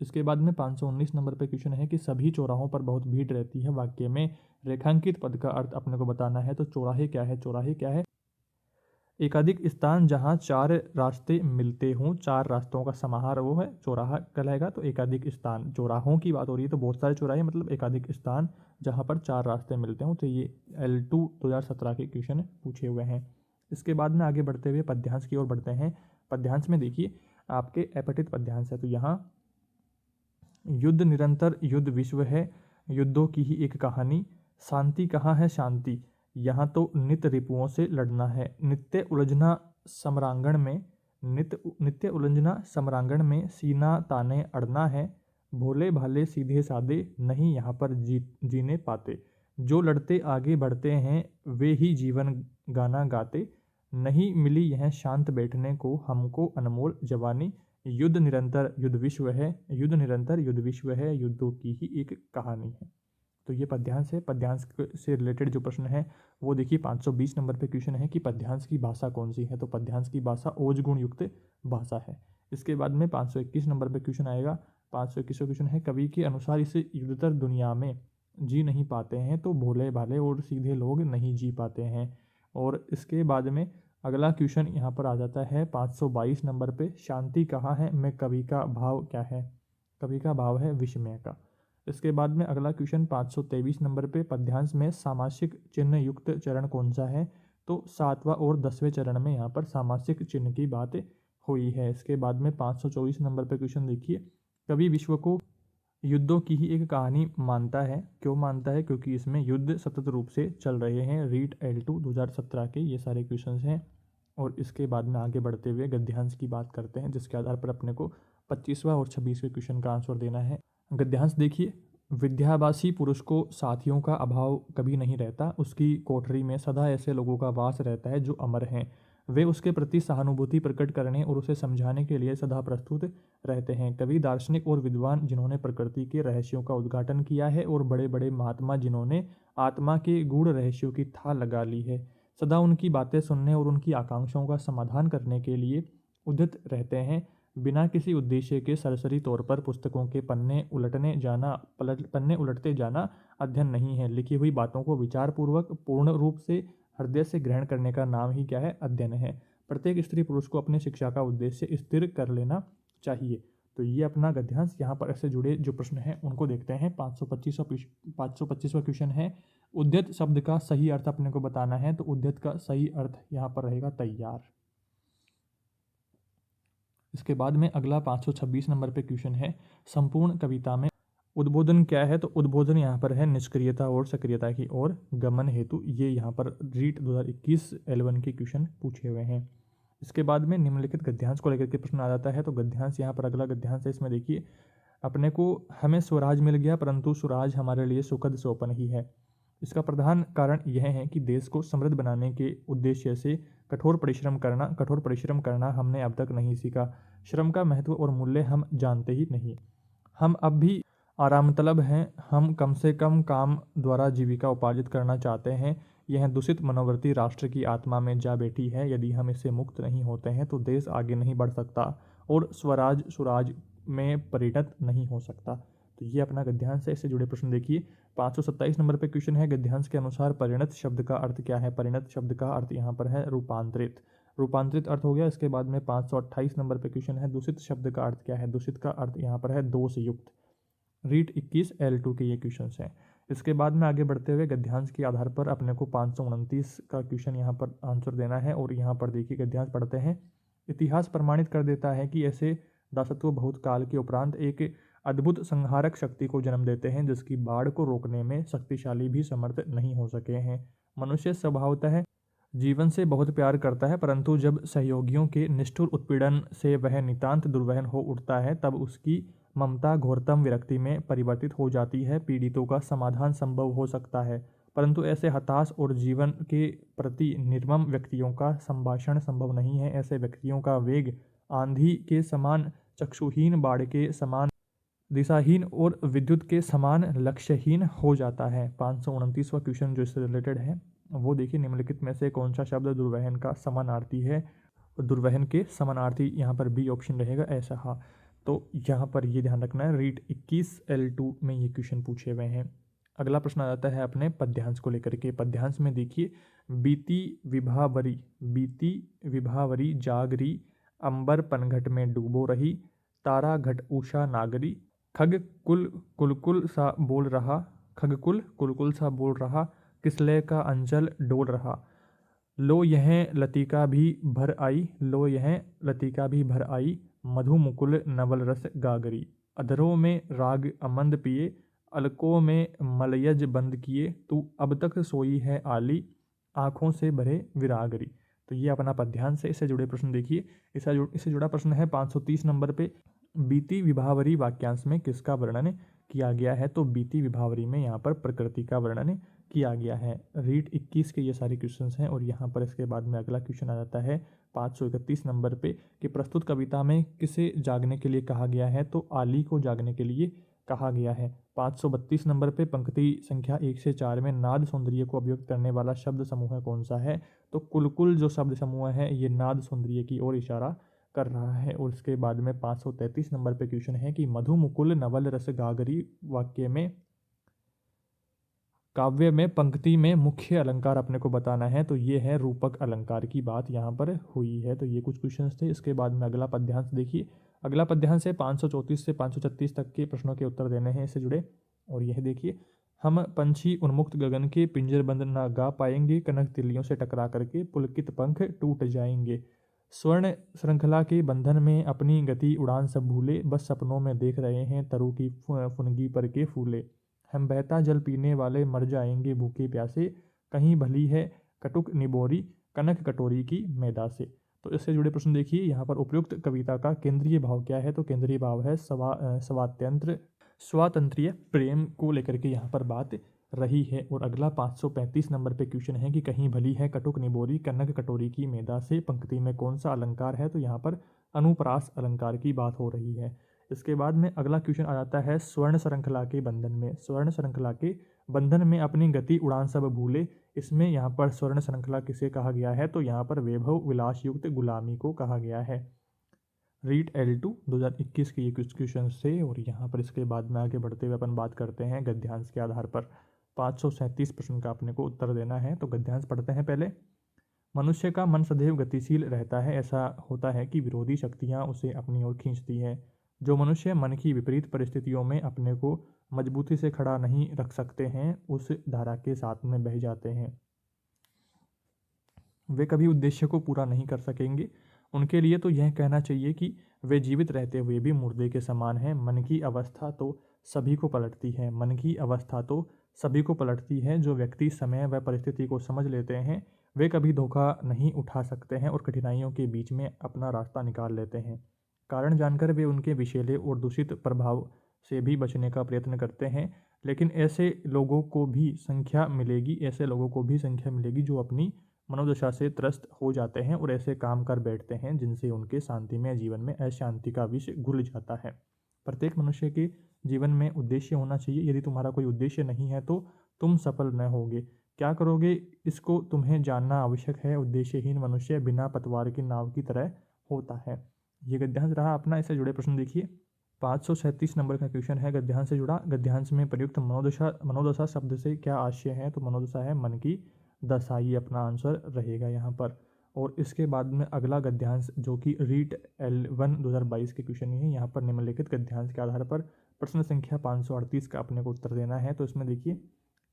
इसके बाद में 519 नंबर पे क्वेश्चन है कि सभी चौराहों पर बहुत भीड़ रहती है। वाक्य में रेखांकित पद का अर्थ अपने को बताना है। तो चौराहे क्या है। एकाधिक स्थान जहाँ चार रास्ते मिलते हों, चार रास्तों का समाहार वो है चौराहा कहलाएगा। तो एकाधिक स्थान, चौराहों की बात हो रही है तो बहुत सारे चौराहे मतलब एकाधिक स्थान जहाँ पर चार रास्ते मिलते हों। तो ये L2 2017 के क्वेश्चन पूछे हुए हैं। इसके बाद में आगे बढ़ते हुए पद्यांश की ओर बढ़ते हैं। पद्यांश में देखिए आपके अपठित पद्यांश है। तो यहाँ युद्ध निरंतर युद्ध विश्व है, युद्धों की ही एक कहानी, शांति कहाँ है शांति, यहाँ तो नित्य रिपुओं से लड़ना है, नित्य उलझना सम्रांगण में, नित्य उलझना सम्रांगण में, सीना ताने अड़ना है, भोले भाले सीधे साधे नहीं यहाँ पर जीने पाते, जो लड़ते आगे बढ़ते हैं वे ही जीवन गाना गाते, नहीं मिली यह शांत बैठने को हमको अनमोल जवानी, युद्ध निरंतर युद्ध विश्व है, युद्ध निरंतर युद्ध विश्व है, युद्धों की ही एक कहानी है। तो ये पद्यांश है। पद्यांश से रिलेटेड जो प्रश्न है वो देखिए 520 नंबर पे क्वेश्चन है कि पद्यांश की भाषा कौन सी है। तो पद्यांश की भाषा ओज गुण युक्त भाषा है। इसके बाद में 521 नंबर पे क्वेश्चन आएगा। 521वां क्वेश्चन है कवि के अनुसार इस युद्धतर दुनिया में जी नहीं पाते हैं तो भोले भाले और सीधे लोग नहीं जी पाते हैं। और इसके बाद में अगला क्वेश्चन यहाँ पर आ जाता है 522 नंबर पे, शांति कहाँ है में कवि का भाव क्या है। कवि का भाव है विस्मय का। इसके बाद में अगला क्वेश्चन 523 नंबर पे, पद्यांश में सामासिक चिन्ह युक्त चरण कौन सा है। तो 7वां और 10वें चरण में यहाँ पर सामासिक चिन्ह की बात हुई है। इसके बाद में 524 नंबर पे क्वेश्चन देखिए, कवि विश्व को युद्धों की ही एक कहानी मानता है, क्यों मानता है, क्योंकि इसमें युद्ध सतत रूप से चल रहे हैं। रीट L2 2017 के ये सारे क्वेश्चंस हैं। और इसके बाद में आगे बढ़ते हुए गद्यांश की बात करते हैं, जिसके आधार पर अपने को 25वां और 26वें क्वेश्चन का आंसर देना है। गद्यांश देखिए, विद्यावासी पुरुष को साथियों का अभाव कभी नहीं रहता, उसकी कोठरी में सदा ऐसे लोगों का वास रहता है जो अमर हैं, वे उसके प्रति सहानुभूति प्रकट करने और उसे समझाने के लिए सदा प्रस्तुत रहते हैं। कवि दार्शनिक और विद्वान जिन्होंने प्रकृति के रहस्यों का उद्घाटन किया है और बड़े बड़े महात्मा जिन्होंने आत्मा के गूढ़ रहस्यों की था लगा ली है, सदा उनकी बातें सुनने और उनकी आकांक्षाओं का समाधान करने के लिए उद्यत रहते हैं। बिना किसी उद्देश्य के सरसरी तौर पर पुस्तकों के पन्ने उलटते जाना अध्ययन नहीं है। लिखी हुई बातों को विचारपूर्वक पूर्ण रूप से हृदय से ग्रहण करने का नाम ही क्या है, अध्ययन है। प्रत्येक स्त्री पुरुष को अपनी शिक्षा का उद्देश्य स्थिर कर लेना चाहिए। तो ये अपना गद्यांश। यहाँ पर ऐसे जुड़े जो प्रश्न हैं उनको देखते हैं। 525वां क्वेश्चन है, उद्यत शब्द का सही अर्थ अपने को बताना है। तो उद्यत का सही अर्थ यहाँ पर रहेगा तैयार। इसके बाद में अगला 526 नंबर पे क्वेश्चन है, संपूर्ण कविता में उद्बोधन क्या है। तो उद्बोधन यहाँ पर है निष्क्रियता और सक्रियता की ओर गमन हेतु। ये यहाँ पर रीट 2021 L1 के क्वेश्चन पूछे हुए हैं। इसके बाद में निम्नलिखित गद्यांश को लेकर के प्रश्न आ जाता है। तो गद्यांश यहाँ पर अगला गद्यांश है। इसमें देखिए, अपने को हमें स्वराज मिल गया परंतु स्वराज हमारे लिए सुखद सोपन ही है। इसका प्रधान कारण यह है कि देश को समृद्ध बनाने के उद्देश्य से कठोर परिश्रम करना हमने अब तक नहीं सीखा। श्रम का महत्व और मूल्य हम जानते ही नहीं। हम अब भी आराम तलब हैं। हम कम से कम काम द्वारा जीविका उपार्जित करना चाहते हैं। यह दूषित मनोवृत्ति राष्ट्र की आत्मा में जा बैठी है। यदि हम इससे मुक्त नहीं होते हैं तो देश आगे नहीं बढ़ सकता और स्वराज सुराज में परिणत नहीं हो सकता। तो ये अपना गद्यांश है। इससे जुड़े प्रश्न देखिए। 527 नंबर पे क्वेश्चन है, गद्यांश के अनुसार परिणत शब्द का अर्थ क्या है। परिणत शब्द का अर्थ यहाँ पर है रूपांतरित अर्थ हो गया। इसके बाद में 528 नंबर पे क्वेश्चन है, दूषित शब्द का अर्थ क्या है। दूषित का अर्थ यहाँ पर है दोष युक्त। रीट 21 L2 के ये क्वेश्चन हैं। इसके बाद में आगे बढ़ते हुए गद्यांश के आधार पर अपने को 529 का क्वेश्चन यहाँ पर आंसर देना है। और यहाँ पर देखिए गद्यांश पढ़ते हैं, इतिहास प्रमाणित कर देता है कि ऐसे दासत्व बहुत काल के उपरांत एक अद्भुत संहारक शक्ति को जन्म देते हैं जिसकी बाढ़ को रोकने में शक्तिशाली भी समर्थ नहीं हो सके हैं। मनुष्य स्वभावतः जीवन से बहुत प्यार करता है परंतु जब सहयोगियों के निष्ठुर उत्पीड़न से वह नितांत दुर्वहन हो उठता है तब उसकी ममता घोरतम विरक्ति में परिवर्तित हो जाती है। पीड़ितों का समाधान संभव हो सकता है परंतु ऐसे हताश और जीवन के प्रति निर्मम व्यक्तियों का संभाषण संभव नहीं है। ऐसे व्यक्तियों का वेग आंधी के समान, चक्षुहीन बाढ़ के समान, दिशाहीन और विद्युत के समान लक्ष्यहीन हो जाता है। 529वां क्वेश्चन जो इससे रिलेटेड है वो देखिए, निम्नलिखित में से कौन सा शब्द दुर्वहन का समानार्थी है। दुर्वहन के समानार्थी यहाँ पर बी ऑप्शन रहेगा ऐसा। तो यहाँ पर ये ध्यान रखना है, रीट 21 L2 में ये क्वेश्चन पूछे हुए हैं। अगला प्रश्न आ जाता है अपने पद्यांश को लेकर के। पद्यांश में देखिए, बीती विभावरी जागरी, अंबर पनघट में डूबो रही, तारा घट उषा नागरी, खगकुल कुलकुल सा बोल रहा, खगकुल कुलकुल सा बोल रहा, किसलय का अंचल डोल रहा, लो यह लतिका भी भर आई, लो यह लतिका भी भर आई, मधु मुकुल नवल रस गागरी, अधरों में राग अमंद पिए, अलकों में मलयज बंद किए, तू अब तक सोई है आली, आँखों से भरे विरागरी। तो ये अपना पद्यांश है। इससे जुड़े प्रश्न देखिए। इससे जुड़ा प्रश्न है 530 नंबर पे, बीती विभावरी वाक्यांश में किसका वर्णन किया गया है? तो बीती विभावरी में यहाँ पर प्रकृति का वर्णन किया गया है। रीट 21 के ये सारे क्वेश्चंस हैं और यहाँ पर इसके बाद में अगला क्वेश्चन आ जाता है 531 नंबर पे कि प्रस्तुत कविता में किसे जागने के लिए कहा गया है? तो आली को जागने के लिए कहा गया है। 532 नंबर पे पंक्ति संख्या 1 से 4 में नाद सौंदर्य को अभिव्यक्त करने वाला शब्द समूह कौन सा है? तो कुलकुल जो शब्द समूह है ये नाद सौंदर्य की ओर इशारा कर रहा है। और इसके बाद में 533 नंबर पे क्वेश्चन है कि मधु मुकुल नवल रस गागरी काव्य में पंक्ति में मुख्य अलंकार अपने को बताना है। तो ये है रूपक अलंकार की बात यहाँ पर हुई है। तो ये कुछ क्वेश्चंस थे। इसके बाद में अगला पद्यांश देखिए। अगला पद्यांश है 534 से 536 तक के प्रश्नों के उत्तर देने हैं इससे जुड़े। और यह देखिए, हम पंछी उन्मुक्त गगन के पिंजर बंद ना गा पाएंगे, कनक तिल्लियों से टकरा करके पुलकित पंख टूट जाएंगे, स्वर्ण श्रृंखला के बंधन में अपनी गति उड़ान सब भूले, बस सपनों में देख रहे हैं तरु की फुनगी पर के फूले, हम बहता जल पीने वाले मर जाएंगे भूखे प्यासे, कहीं भली है कटुक निबोरी कनक कटोरी की मैदा से। तो इससे जुड़े प्रश्न देखिए। यहाँ पर उपयुक्त कविता का केंद्रीय भाव क्या है? तो केंद्रीय भाव है स्वातंत्र्य प्रेम को लेकर के यहाँ पर बात रही है। और अगला 535 नंबर पे क्वेश्चन है कि कहीं भली है कटुक निबोरी कनक कटोरी की मैदा से पंक्ति में कौन सा अलंकार है? तो यहाँ पर अनुप्रास अलंकार की बात हो रही है। इसके बाद में अगला क्वेश्चन आ जाता है स्वर्ण श्रृंखला के बंधन में। स्वर्ण श्रृंखला के बंधन में अपनी गति उड़ान सब भूले, इसमें यहाँ पर स्वर्ण श्रृंखला किसे कहा गया है? तो यहाँ पर वैभव विलास युक्त गुलामी को कहा गया है। रीट L2 2021 के ये कुछ क्वेश्चन थे। और यहाँ पर इसके बाद में आगे बढ़ते हुए अपन बात करते हैं गद्यांश के आधार पर। 537 प्रश्न का अपने को उत्तर देना है। तो गद्यांश पढ़ते हैं पहले। मनुष्य का मन सदैव गतिशील रहता है। ऐसा होता है कि विरोधी शक्तियाँ उसे अपनी ओर खींचती है। जो मनुष्य मन की विपरीत परिस्थितियों में अपने को मजबूती से खड़ा नहीं रख सकते हैं, उस धारा के साथ में बह जाते हैं। वे कभी उद्देश्य को पूरा नहीं कर सकेंगे। उनके लिए तो यह कहना चाहिए कि वे जीवित रहते हुए भी मुर्दे के समान हैं। मन की अवस्था तो सभी को पलटती है। मन की अवस्था तो सभी को पलटती है। जो व्यक्ति समय व परिस्थिति को समझ लेते हैं, वे कभी धोखा नहीं उठा सकते हैं और कठिनाइयों के बीच में अपना रास्ता निकाल लेते हैं। कारण जानकर वे उनके विषैले और दूषित प्रभाव से भी बचने का प्रयत्न करते हैं। लेकिन ऐसे लोगों को भी संख्या मिलेगी जो अपनी मनोदशा से त्रस्त हो जाते हैं और ऐसे काम कर बैठते हैं जिनसे उनके शांतिमय जीवन में अशांति का विष घुल जाता है। प्रत्येक मनुष्य के जीवन में उद्देश्य होना चाहिए। यदि तुम्हारा कोई उद्देश्य नहीं है तो तुम सफल न होगे। क्या करोगे, इसको तुम्हें जानना आवश्यक है। उद्देश्यहीन मनुष्य बिना पतवार की नाव की तरह होता है। ये गद्यांश रहा अपना। इससे जुड़े प्रश्न देखिए। 537 नंबर का क्वेश्चन है गद्यांश से जुड़ा। गद्यांश में प्रयुक्त मनोदशा शब्द से क्या आशय है? तो मनोदशा है मन की दशा। ये अपना आंसर रहेगा यहाँ पर। और इसके बाद में अगला गद्यांश जो कि रीट L1 2022 के क्वेश्चन है। यहाँ पर निम्नलिखित गद्यांश के आधार पर प्रश्न संख्या 538 का अपने को उत्तर देना है। तो इसमें देखिए,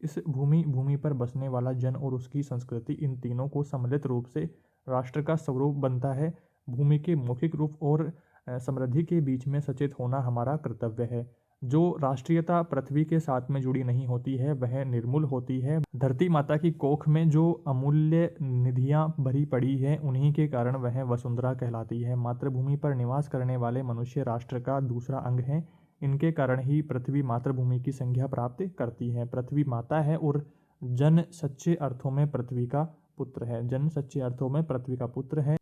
इस भूमि पर बसने वाला जन और उसकी संस्कृति, इन तीनों को सम्मिलित रूप से राष्ट्र का स्वरूप बनता है। भूमि के मौखिक रूप और समृद्धि के बीच में सचेत होना हमारा कर्तव्य है। जो राष्ट्रीयता पृथ्वी के साथ में जुड़ी नहीं होती है वह निर्मूल होती है। धरती माता की कोख में जो अमूल्य निधियां भरी पड़ी है उन्हीं के कारण वह वसुंधरा कहलाती है। मातृभूमि पर निवास करने वाले मनुष्य राष्ट्र का दूसरा अंग है। इनके कारण ही पृथ्वी मातृभूमि की संज्ञा प्राप्त करती है। पृथ्वी माता है और जन सच्चे अर्थों में पृथ्वी का पुत्र है। जन सच्चे अर्थों में पृथ्वी का पुत्र है।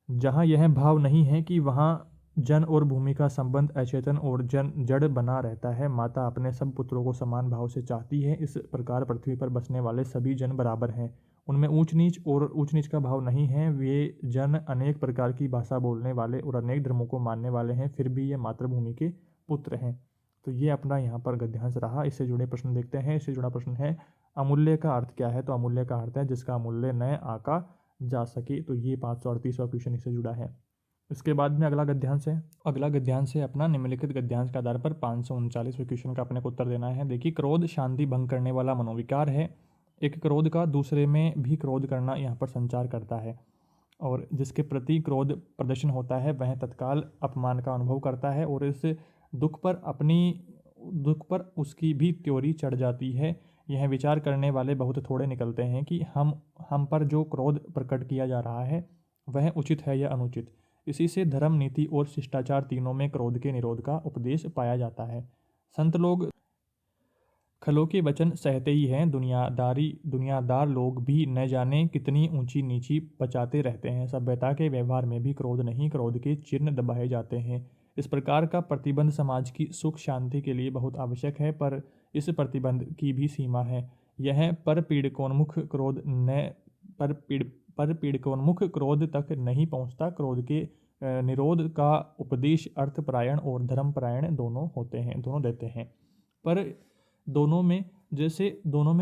जहाँ यह भाव नहीं है कि वहाँ जन और भूमि का संबंध अचेतन और जड़ बना रहता है। माता अपने सब पुत्रों को समान भाव से चाहती है। इस प्रकार पृथ्वी पर बसने वाले सभी जन बराबर हैं। उनमें ऊंच नीच का भाव नहीं है। वे जन अनेक प्रकार की भाषा बोलने वाले और अनेक धर्मों को मानने वाले हैं, फिर भी ये मातृभूमि के पुत्र हैं। तो ये अपना यहाँ पर गद्यांश रहा। इससे जुड़े प्रश्न देखते हैं। इससे जुड़ा प्रश्न है अमूल्य का अर्थ क्या है? तो अमूल्य का अर्थ है जिसका अमूल्य न आंका जा सके। तो ये 538वां क्वेश्चन इससे जुड़ा है। इसके बाद में अगला गद्यांश है। अगला गद्यांश है अपना निम्नलिखित गद्यांश के आधार पर 539वें क्वेश्चन का अपने को उत्तर देना है। देखिए, क्रोध शांति भंग करने वाला मनोविकार है। एक क्रोध का दूसरे में भी क्रोध करना यहाँ पर संचार करता है, और जिसके प्रति क्रोध प्रदर्शन होता है वह तत्काल अपमान का अनुभव करता है और इस दुख पर उसकी भी त्योरी चढ़ जाती है। यह विचार करने वाले बहुत थोड़े निकलते हैं कि हम पर जो क्रोध प्रकट किया जा रहा है वह उचित है या अनुचित। इसी से धर्म, नीति और शिष्टाचार तीनों में क्रोध के निरोध का उपदेश पाया जाता है। संत लोग खलों के वचन सहते ही हैं, दुनियादार लोग भी न जाने कितनी ऊंची नीची बचाते रहते हैं। सभ्यता के व्यवहार में भी क्रोध नहीं, क्रोध के चिन्ह दबाए जाते हैं। इस प्रकार का प्रतिबंध समाज की सुख शांति के लिए बहुत आवश्यक है, पर इस प्रतिबंध की भी सीमा है। यह पर पीड़कोन्मुख क्रोध तक नहीं पहुंचता। क्रोध के निरोध का उपदेश अर्थपरायण और धर्मपरायण दोनों देते हैं, पर दोनों में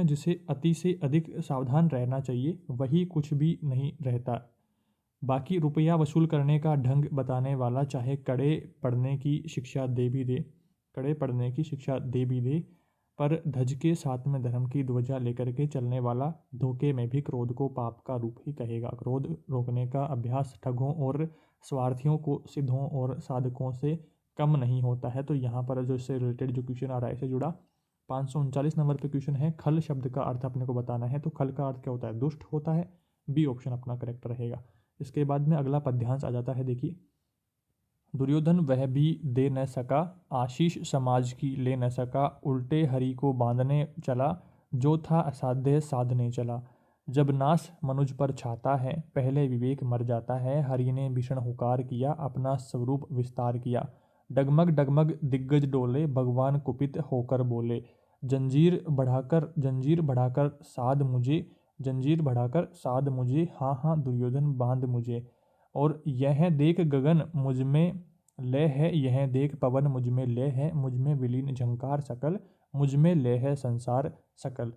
जिसे अति से अधिक सावधान रहना चाहिए वही कुछ भी नहीं रहता। बाकी रुपया वसूल करने का ढंग बताने वाला चाहे कड़े पड़ने की शिक्षा दे भी दे, पर ध्वज के साथ में धर्म की ध्वजा लेकर के चलने वाला धोखे में भी क्रोध को पाप का रूप ही कहेगा। क्रोध रोकने का अभ्यास ठगों और स्वार्थियों को सिद्धों और साधकों से कम नहीं होता है। तो यहाँ पर जो इससे रिलेटेड जो क्वेश्चन आ रहा है इससे जुड़ा 539 नंबर पे क्वेश्चन है। खल शब्द का अर्थ अपने को बताना है। तो खल का अर्थ क्या होता है? दुष्ट होता है। बी ऑप्शन अपना करेक्ट रहेगा। इसके बाद में अगला पद्यांश आ जाता है। देखिए, दुर्योधन वह भी दे न सका, आशीष समाज की ले न सका, उल्टे हरि को बांधने चला, जो था असाध्य साधने चला। जब नाश मनुज पर छाता है, पहले विवेक मर जाता है। हरि ने भीषण हुकार किया, अपना स्वरूप विस्तार किया। डगमग डगमग दिग्गज डोले, भगवान कुपित होकर बोले, जंजीर बढ़ाकर साध मुझे, हाँ हाँ दुर्योधन बांध मुझे। और यह देख गगन मुझ में लय है, यह देख पवन मुझ में लय है, मुझ में विलीन झंकार सकल, मुझ में लय है संसार सकल।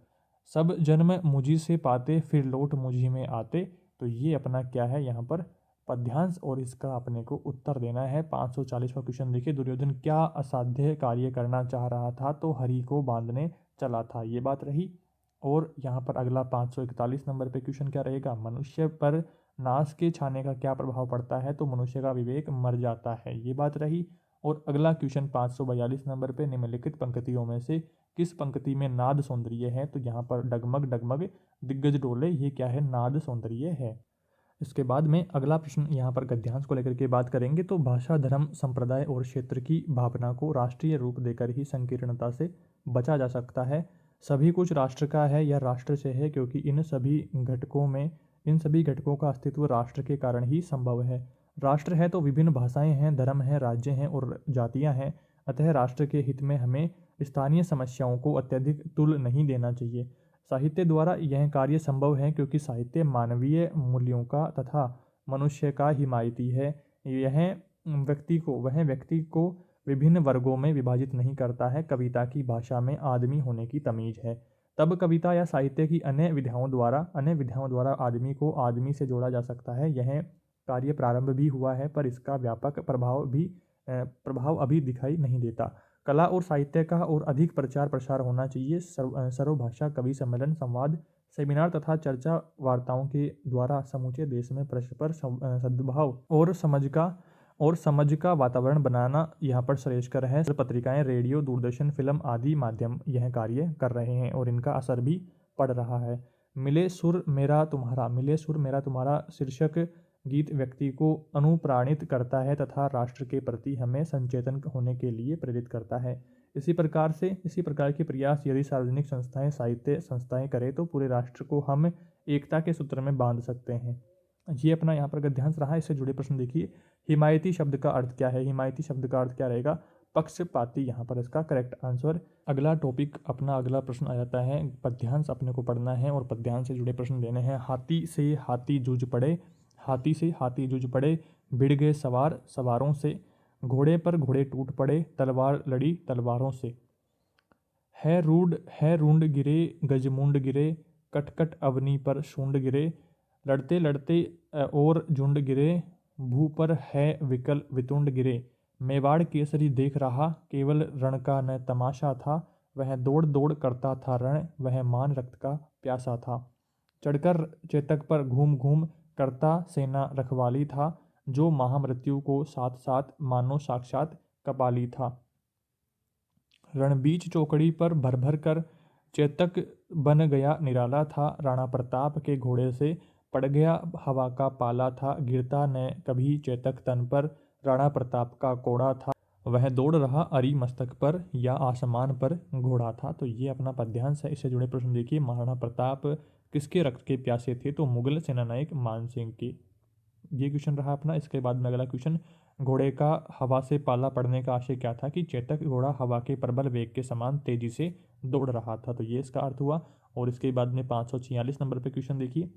सब जन्म मुझी से पाते, फिर लौट मुझी में आते। तो ये अपना क्या है यहाँ पर पद्यांश, और इसका अपने को उत्तर देना है। 540वां क्वेश्चन देखिए, दुर्योधन क्या असाध्य कार्य करना चाह रहा था? तो हरि को बांधने चला था, ये बात रही। और यहाँ पर अगला 541 नंबर पे क्वेश्चन क्या रहेगा? मनुष्य पर नाश के छाने का क्या प्रभाव पड़ता है? तो मनुष्य का विवेक मर जाता है, ये बात रही। और अगला क्वेश्चन 542 नंबर पे निम्नलिखित पंक्तियों में से किस पंक्ति में नाद सौंदर्य है? तो यहाँ पर डगमग डगमग दिग्गज डोले, ये क्या है? नाद सौंदर्य है। इसके बाद में अगला प्रश्न यहाँ पर गद्यांश को लेकर के बात करेंगे। तो भाषा, धर्म, संप्रदाय और क्षेत्र की भावना को राष्ट्रीय रूप देकर ही संकीर्णता से बचा जा सकता है। सभी कुछ राष्ट्र का है या राष्ट्र से है, क्योंकि इन सभी घटकों का अस्तित्व राष्ट्र के कारण ही संभव है। राष्ट्र है तो विभिन्न भाषाएं हैं, धर्म है, राज्य हैं और जातियां हैं। अतः राष्ट्र के हित में हमें स्थानीय समस्याओं को अत्यधिक तुल नहीं देना चाहिए। साहित्य द्वारा यह कार्य संभव है, क्योंकि साहित्य मानवीय मूल्यों का तथा मनुष्य का हिमायती है। वह व्यक्ति को विभिन्न वर्गों में विभाजित नहीं करता है। कविता की भाषा में आदमी होने की तमीज है। तब कविता या साहित्य की अन्य विधाओं द्वारा आदमी को आदमी से जोड़ा जा सकता है। यह कार्य प्रारंभ भी हुआ है, पर इसका व्यापक प्रभाव अभी दिखाई नहीं देता। कला और साहित्य का और अधिक प्रचार प्रसार होना चाहिए। सर्वभाषा कवि सम्मेलन, संवाद, सेमिनार तथा चर्चा वार्ताओं के द्वारा समूचे देश में परस्पर सद्भाव और समझ का वातावरण बनाना यहाँ पर श्रेयस्कर है। पत्रिकाएं, रेडियो, दूरदर्शन, फिल्म आदि माध्यम यह कार्य कर रहे हैं और इनका असर भी पड़ रहा है। मिले सुर मेरा तुम्हारा शीर्षक गीत व्यक्ति को अनुप्राणित करता है तथा राष्ट्र के प्रति हमें संचेतन होने के लिए प्रेरित करता है। इसी प्रकार के प्रयास यदि सार्वजनिक संस्थाएं, साहित्य संस्थाएं करें तो पूरे राष्ट्र को हम एकता के सूत्र में बांध सकते हैं। ये अपना यहाँ पर गद्यांश रहा। इससे जुड़े प्रश्न देखिए, हिमायती शब्द का अर्थ क्या है? हिमायती शब्द का अर्थ क्या रहेगा? पक्षपाती, यहाँ पर इसका करेक्ट आंसर। अगला प्रश्न आ जाता है, पद्यांश अपने को पढ़ना है और पद्यांश से जुड़े प्रश्न देने हैं। हाथी से हाथी जूझ पड़े, भिड़ गए सवारों से, घोड़े पर घोड़े टूट पड़े, तलवार लड़ी तलवारों से। है रूंड गिरे, गजमुंड गिरे, कटकट अवनी पर शूंड गिरे, लड़ते लड़ते और झुंड गिरे, भू पर है विकल वितुंड गिरे। मेवाड़ केसरी देख रहा, केवल रण का न तमाशा था, वह दौड़ दौड़ करता था रण, वह मान रक्त का प्यासा था। चढ़कर चेतक पर घूम घूम करता सेना रखवाली था, जो महामृत्यु को साथ साथ मानो साक्षात कपाली था। रणबीच चौकड़ी पर भर भर कर चेतक बन गया निराला था, राणा प्रताप के घोड़े से पड़ गया हवा का पाला था, गिरता न कभी चेतक तन पर, राणा प्रताप का कोड़ा था, वह दौड़ रहा अरि मस्तक पर या आसमान पर घोड़ा था। तो ये अपना पद्यांश है। इससे जुड़े प्रश्न देखिए, महाराणा प्रताप किसके रक्त के प्यासे थे? तो मुगल सेनानायक मान सिंह के। ये क्वेश्चन रहा अपना। इसके बाद में अगला क्वेश्चन, घोड़े का हवा से पाला पड़ने का आशय क्या था? कि चेतक घोड़ा हवा के प्रबल वेग के समान तेजी से दौड़ रहा था, तो ये इसका अर्थ हुआ। और इसके बाद में 546 नंबर पे क्वेश्चन देखिए,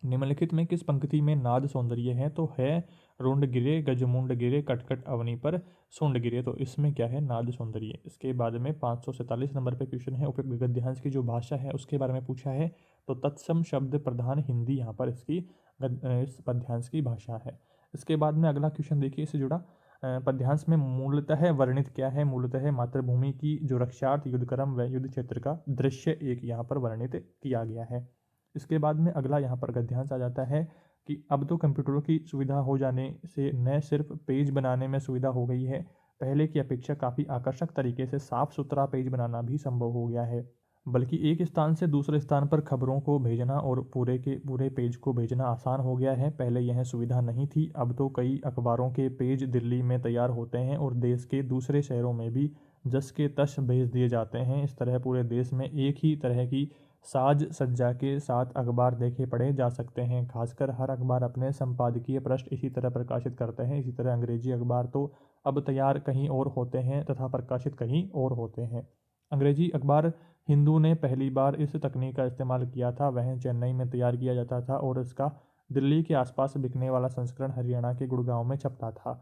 निम्नलिखित में किस पंक्ति में नाद सौंदर्य है? तो है रुंड गिरे, गजमुंड गिरे, कटकट अवनी पर सुंड गिरे। तो इसमें क्या है? नाद सौंदर्य। इसके बाद में 547 नंबर पे क्वेश्चन है, उपयुक्त गद्यांश की जो भाषा है उसके बारे में पूछा है। तो तत्सम शब्द प्रधान हिंदी यहाँ पर इसकी इस पद्यांश की भाषा है। इसके बाद में अगला क्वेश्चन देखिए, इससे जुड़ा पद्यांश में मूलतः वर्णित क्या है? मूलतः मातृभूमि की जो रक्षार्थ युद्धक्रम व युद्ध क्षेत्र का दृश्य एक यहाँ पर वर्णित किया गया है। इसके बाद में अगला यहाँ पर गद्यांश आ जाता है कि अब तो कंप्यूटरों की सुविधा हो जाने से न सिर्फ पेज बनाने में सुविधा हो गई है, पहले की अपेक्षा काफ़ी आकर्षक तरीके से साफ सुथरा पेज बनाना भी संभव हो गया है, बल्कि एक स्थान से दूसरे स्थान पर खबरों को भेजना और पूरे के पूरे पेज को भेजना आसान हो गया है। पहले यह सुविधा नहीं थी। अब तो कई अखबारों के पेज दिल्ली में तैयार होते हैं और देश के दूसरे शहरों में भी जस के तश भेज दिए जाते हैं। इस तरह पूरे देश में एक ही तरह की साज सज्जा के साथ अखबार देखे पढ़े जा सकते हैं। खासकर हर अखबार अपने संपादकीय पृष्ठ इसी तरह प्रकाशित करते हैं। इसी तरह अंग्रेजी अखबार तो अब तैयार कहीं और होते हैं तथा प्रकाशित कहीं और होते हैं। अंग्रेजी अखबार हिंदू ने पहली बार इस तकनीक का इस्तेमाल किया था। वह चेन्नई में तैयार किया जाता था और इसका दिल्ली के आसपास बिकने वाला संस्करण हरियाणा के गुड़गांव में छपता था।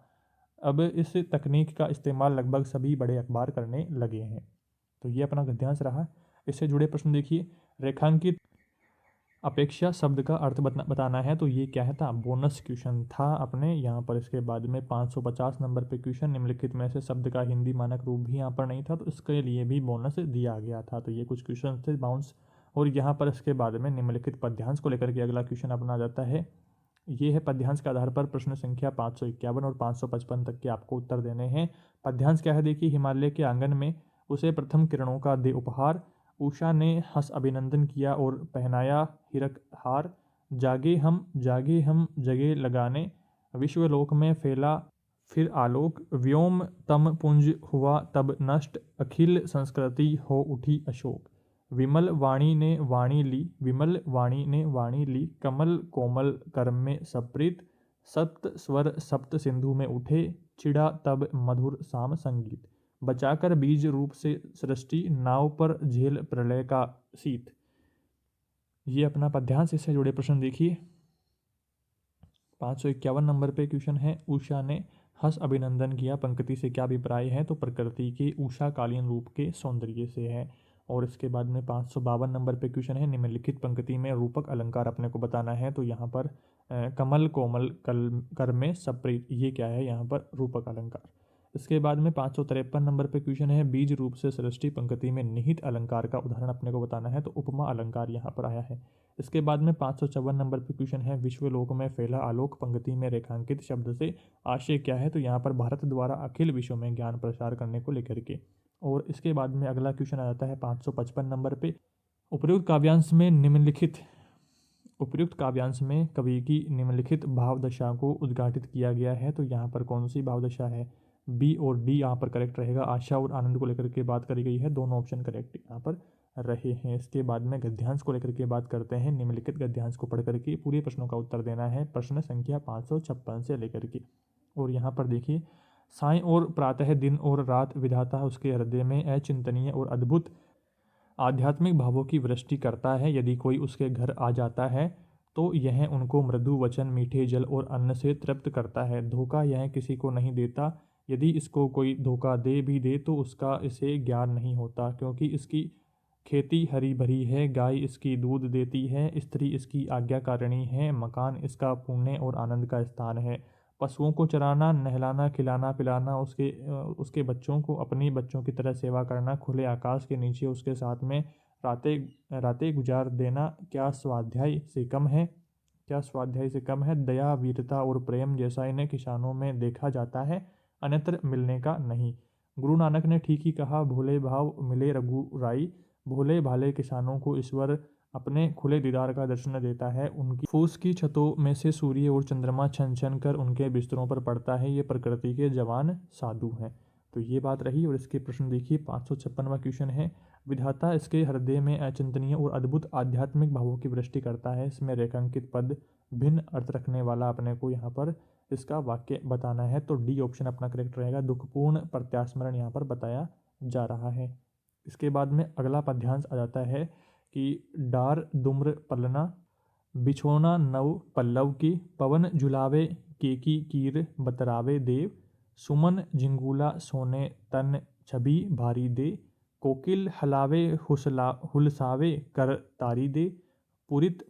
अब इस तकनीक का इस्तेमाल लगभग सभी बड़े अखबार करने लगे हैं। तो ये अपना गद्यांश रहा। इससे जुड़े प्रश्न देखिए, रेखांकित अपेक्षा शब्द का अर्थ बताना है। तो ये क्या है था? बोनस क्वेश्चन था अपने यहाँ पर। इसके बाद में 550 नंबर पे क्वेश्चन, निम्नलिखित में से शब्द का हिंदी मानक रूप भी यहाँ पर नहीं था, तो इसके लिए भी बोनस दिया गया था। तो ये कुछ क्वेश्चन थे बाउंस। और यहाँ पर इसके बाद में निम्नलिखित पद्यांश को लेकर के अगला क्वेश्चन अपना जाता है। ये है पद्यांश के आधार पर प्रश्न संख्या 551 और 555 तक के आपको उत्तर देने हैं। पद्यांश क्या है देखिए, हिमालय के आंगन में उसे प्रथम किरणों का दे उपहार, उषा ने हंस अभिनंदन किया और पहनाया हिरक हार, जागे हम जगे लगाने, विश्वलोक में फैला फिर आलोक, व्योम तम पुंज हुआ तब नष्ट, अखिल संस्कृति हो उठी अशोक, विमल वाणी ने वाणी ली, कमल कोमल कर्म में सप्रीत, सप्त स्वर सप्त सिंधु में उठे, छिड़ा तब मधुर साम संगीत, बचाकर बीज रूप से सृष्टि, नाव पर झेल प्रलय का शीत। ये अपना पद्यांश। इससे जुड़े प्रश्न देखिए, 551 नंबर पे क्वेश्चन है, उषा ने हंस अभिनंदन किया, पंक्ति से क्या अभिप्राय है? तो प्रकृति के उषाकालीन रूप के सौंदर्य से है। और इसके बाद में 552 नंबर पे क्वेश्चन है, निम्नलिखित पंक्ति में रूपक अलंकार अपने को बताना है। तो यहाँ पर कमल कोमल कर में सप्रीत, ये क्या है? यहाँ पर रूपक अलंकार। इसके बाद में 553 नंबर पे क्वेश्चन है, बीज रूप से सृष्टि पंक्ति में निहित अलंकार का उदाहरण अपने को बताना है। तो उपमा अलंकार यहाँ पर आया है। इसके बाद में 554 नंबर पे क्वेश्चन है, विश्वलोक में फैला आलोक पंक्ति में रेखांकित शब्द से आशय क्या है? तो यहाँ पर भारत द्वारा अखिल विश्व में ज्ञान प्रसार करने को लेकर के। और इसके बाद में अगला क्वेश्चन आ जाता है 555 नंबर पे, उपयुक्त काव्यांश में कवि की निम्नलिखित भाव दशा को उद्घाटित किया गया है। तो यहाँ पर कौन सी भाव दशा है? बी और डी यहाँ पर करेक्ट रहेगा। आशा और आनंद को लेकर के बात करी गई है, दोनों ऑप्शन करेक्ट यहाँ पर रहे हैं। इसके बाद में गद्यांश को लेकर के बात करते हैं। निम्नलिखित गद्यांश को पढ़ करके पूरे प्रश्नों का उत्तर देना है, प्रश्न संख्या 556 से लेकर के। और यहाँ पर देखिए, सायं और प्रातः, दिन और रात, विधाता उसके हृदय में अचिंतनीय और अद्भुत आध्यात्मिक भावों की वृष्टि करता है। यदि कोई उसके घर आ जाता है तो यह उनको मृदु वचन, मीठे जल और अन्न से तृप्त करता है। धोखा यह किसी को नहीं देता, यदि इसको कोई धोखा दे भी दे तो उसका इसे ज्ञान नहीं होता, क्योंकि इसकी खेती हरी भरी है, गाय इसकी दूध देती है, स्त्री इसकी आज्ञाकारिणी है, मकान इसका पुण्य और आनंद का स्थान है। पशुओं को चराना, नहलाना, खिलाना पिलाना, उसके बच्चों को अपनी बच्चों की तरह सेवा करना, खुले आकाश के नीचे उसके साथ में रातें रातें गुजार देना, क्या स्वाध्याय से कम है? क्या स्वाध्याय से कम है? दया, वीरता और प्रेम जैसा इन्हें किसानों में देखा जाता है, अन्यत्र मिलने का नहीं। गुरु नानक ने ठीक ही कहा, भोले भाव मिले रघुराई। भोले भाले किसानों को ईश्वर अपने खुले दीदार का दर्शन देता है। उनकी फूस की छतों में से सूर्य और चंद्रमा छन छन कर उनके बिस्तरों पर पड़ता है। ये प्रकृति के जवान साधु हैं। तो ये बात रही। और इसके प्रश्न देखिए, 556वां क्वेश्चन है, विधाता इसके हृदय में अचिंतनीय और अद्भुत आध्यात्मिक भावों की वृष्टि करता है। इसमें रेखांकित पद भिन्न अर्थ रखने वाला अपने को यहाँ पर इसका वाक्य बताना है। तो डी ऑप्शन अपना करेक्ट रहेगा। दुखपूर्ण प्रत्यास्मरण यहाँ पर बताया जा रहा है। इसके बाद में अगला पद्यांश आ जाता है कि डार दुम्र पलना, बिछोना नव पल्लव की, पवन झुलावे केकी कीर बतरावे देव, सुमन झिंगूला सोने तन छवि भारी दे, कोकिल हलावे हुलसावे कर तारी दे, पुरित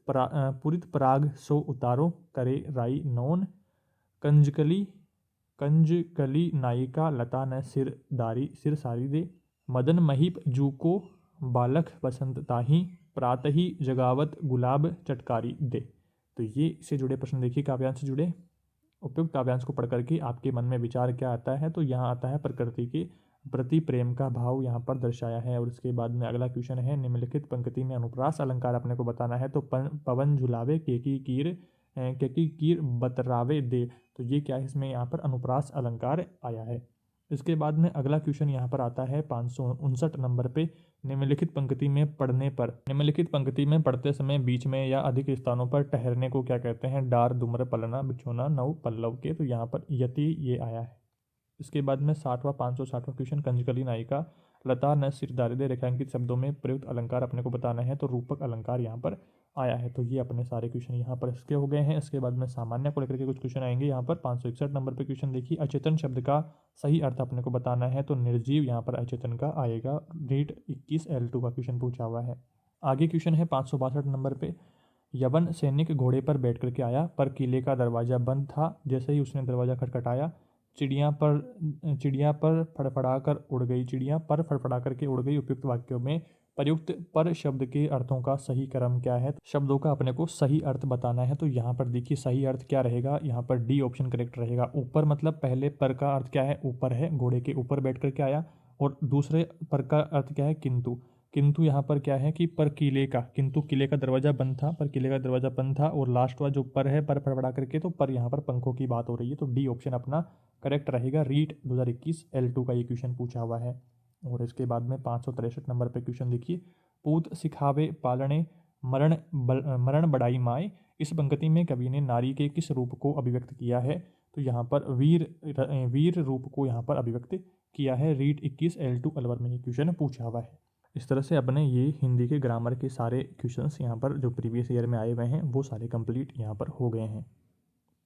पराग सो उतारो करे राई नौन, कंजकली नायिका लता न सिर सारी दे, मदन महीप जू को बालक बसंत ताही, प्रातः ही जगावत गुलाब चटकारी दे। तो ये इससे जुड़े प्रश्न देखिए, काव्यांश से जुड़े। उपयुक्त काव्यांश को पढ़ करके आपके मन में विचार क्या आता है? तो यहाँ आता है प्रकृति के प्रति प्रेम का भाव यहाँ पर दर्शाया है। और इसके बाद में अगला क्वेश्चन है, निम्नलिखित पंक्ति में अनुप्रास अलंकार अपने को बताना है। तो पवन झुलावे केकी कीर बतरावे दे। तो ये क्या है? इसमें यहाँ पर अनुप्रास अलंकार आया है। इसके बाद में अगला क्वेश्चन यहाँ पर आता है 559 नंबर पे, निम्नलिखित पंक्ति में पढ़ते समय बीच में या अधिक स्थानों पर ठहरने को क्या कहते हैं? डार दुम्र पलना, बिछोना नव पल्लव के। तो यहाँ पर यति ये आया है। इसके बाद में 560वां क्वेश्चन, कंजकली नायिका लता न सिरदारी दे, रेखांकित शब्दों में प्रयुक्त अलंकार अपने को बताना है। तो रूपक अलंकार यहाँ पर आया है। तो ये अपने सारे क्वेश्चन यहाँ पर इसके हो गए हैं। इसके बाद में सामान्य को लेकर के कुछ क्वेश्चन आएंगे। यहाँ पर 561 नंबर पे क्वेश्चन देखिए, अचेतन शब्द का सही अर्थ अपने को बताना है। तो निर्जीव यहाँ पर अचेतन का आएगा। नीट 21L2 का क्वेश्चन पूछा हुआ है। आगे क्वेश्चन है 562 नंबर पे, यवन सैनिक घोड़े पर बैठ करके आया, पर किले का दरवाजा बंद था। जैसे ही उसने दरवाजा खटखटाया, चिड़िया पर फड़फड़ा करके उड़ गई। उपयुक्त वाक्यों में प्रयुक्त पर शब्द के अर्थों का सही क्रम क्या है? शब्दों का अपने को सही अर्थ बताना है। तो यहाँ पर देखिए सही अर्थ क्या रहेगा? यहाँ पर डी ऑप्शन करेक्ट रहेगा। ऊपर मतलब पहले पर का अर्थ क्या है? ऊपर है, घोड़े के ऊपर बैठ करके आया। और दूसरे पर का अर्थ क्या है? किंतु यहाँ पर क्या है कि किंतु किले का दरवाजा बंद था, और लास्ट वाला जो पर है, पर फड़फड़ा करके, तो पर यहाँ पर पंखों की बात हो रही है। तो डी ऑप्शन अपना करेक्ट रहेगा। रीट 2021L2 का ये क्वेश्चन पूछा हुआ है। और इसके बाद में 563 नंबर पे क्वेश्चन देखिए, पूत सिखावे पालने मरण बड़ाई माए। इस पंक्ति में कवि ने नारी के किस रूप को अभिव्यक्त किया है? तो यहाँ पर वीर रूप को यहाँ पर अभिव्यक्त किया है। रीट 21L2 अलवर में ये क्वेश्चन पूछा हुआ है। इस तरह से अपने ये हिंदी के ग्रामर के सारे क्वेश्चंस यहाँ पर जो प्रीवियस ईयर में आए हुए हैं वो सारे कंप्लीट यहाँ पर हो गए हैं।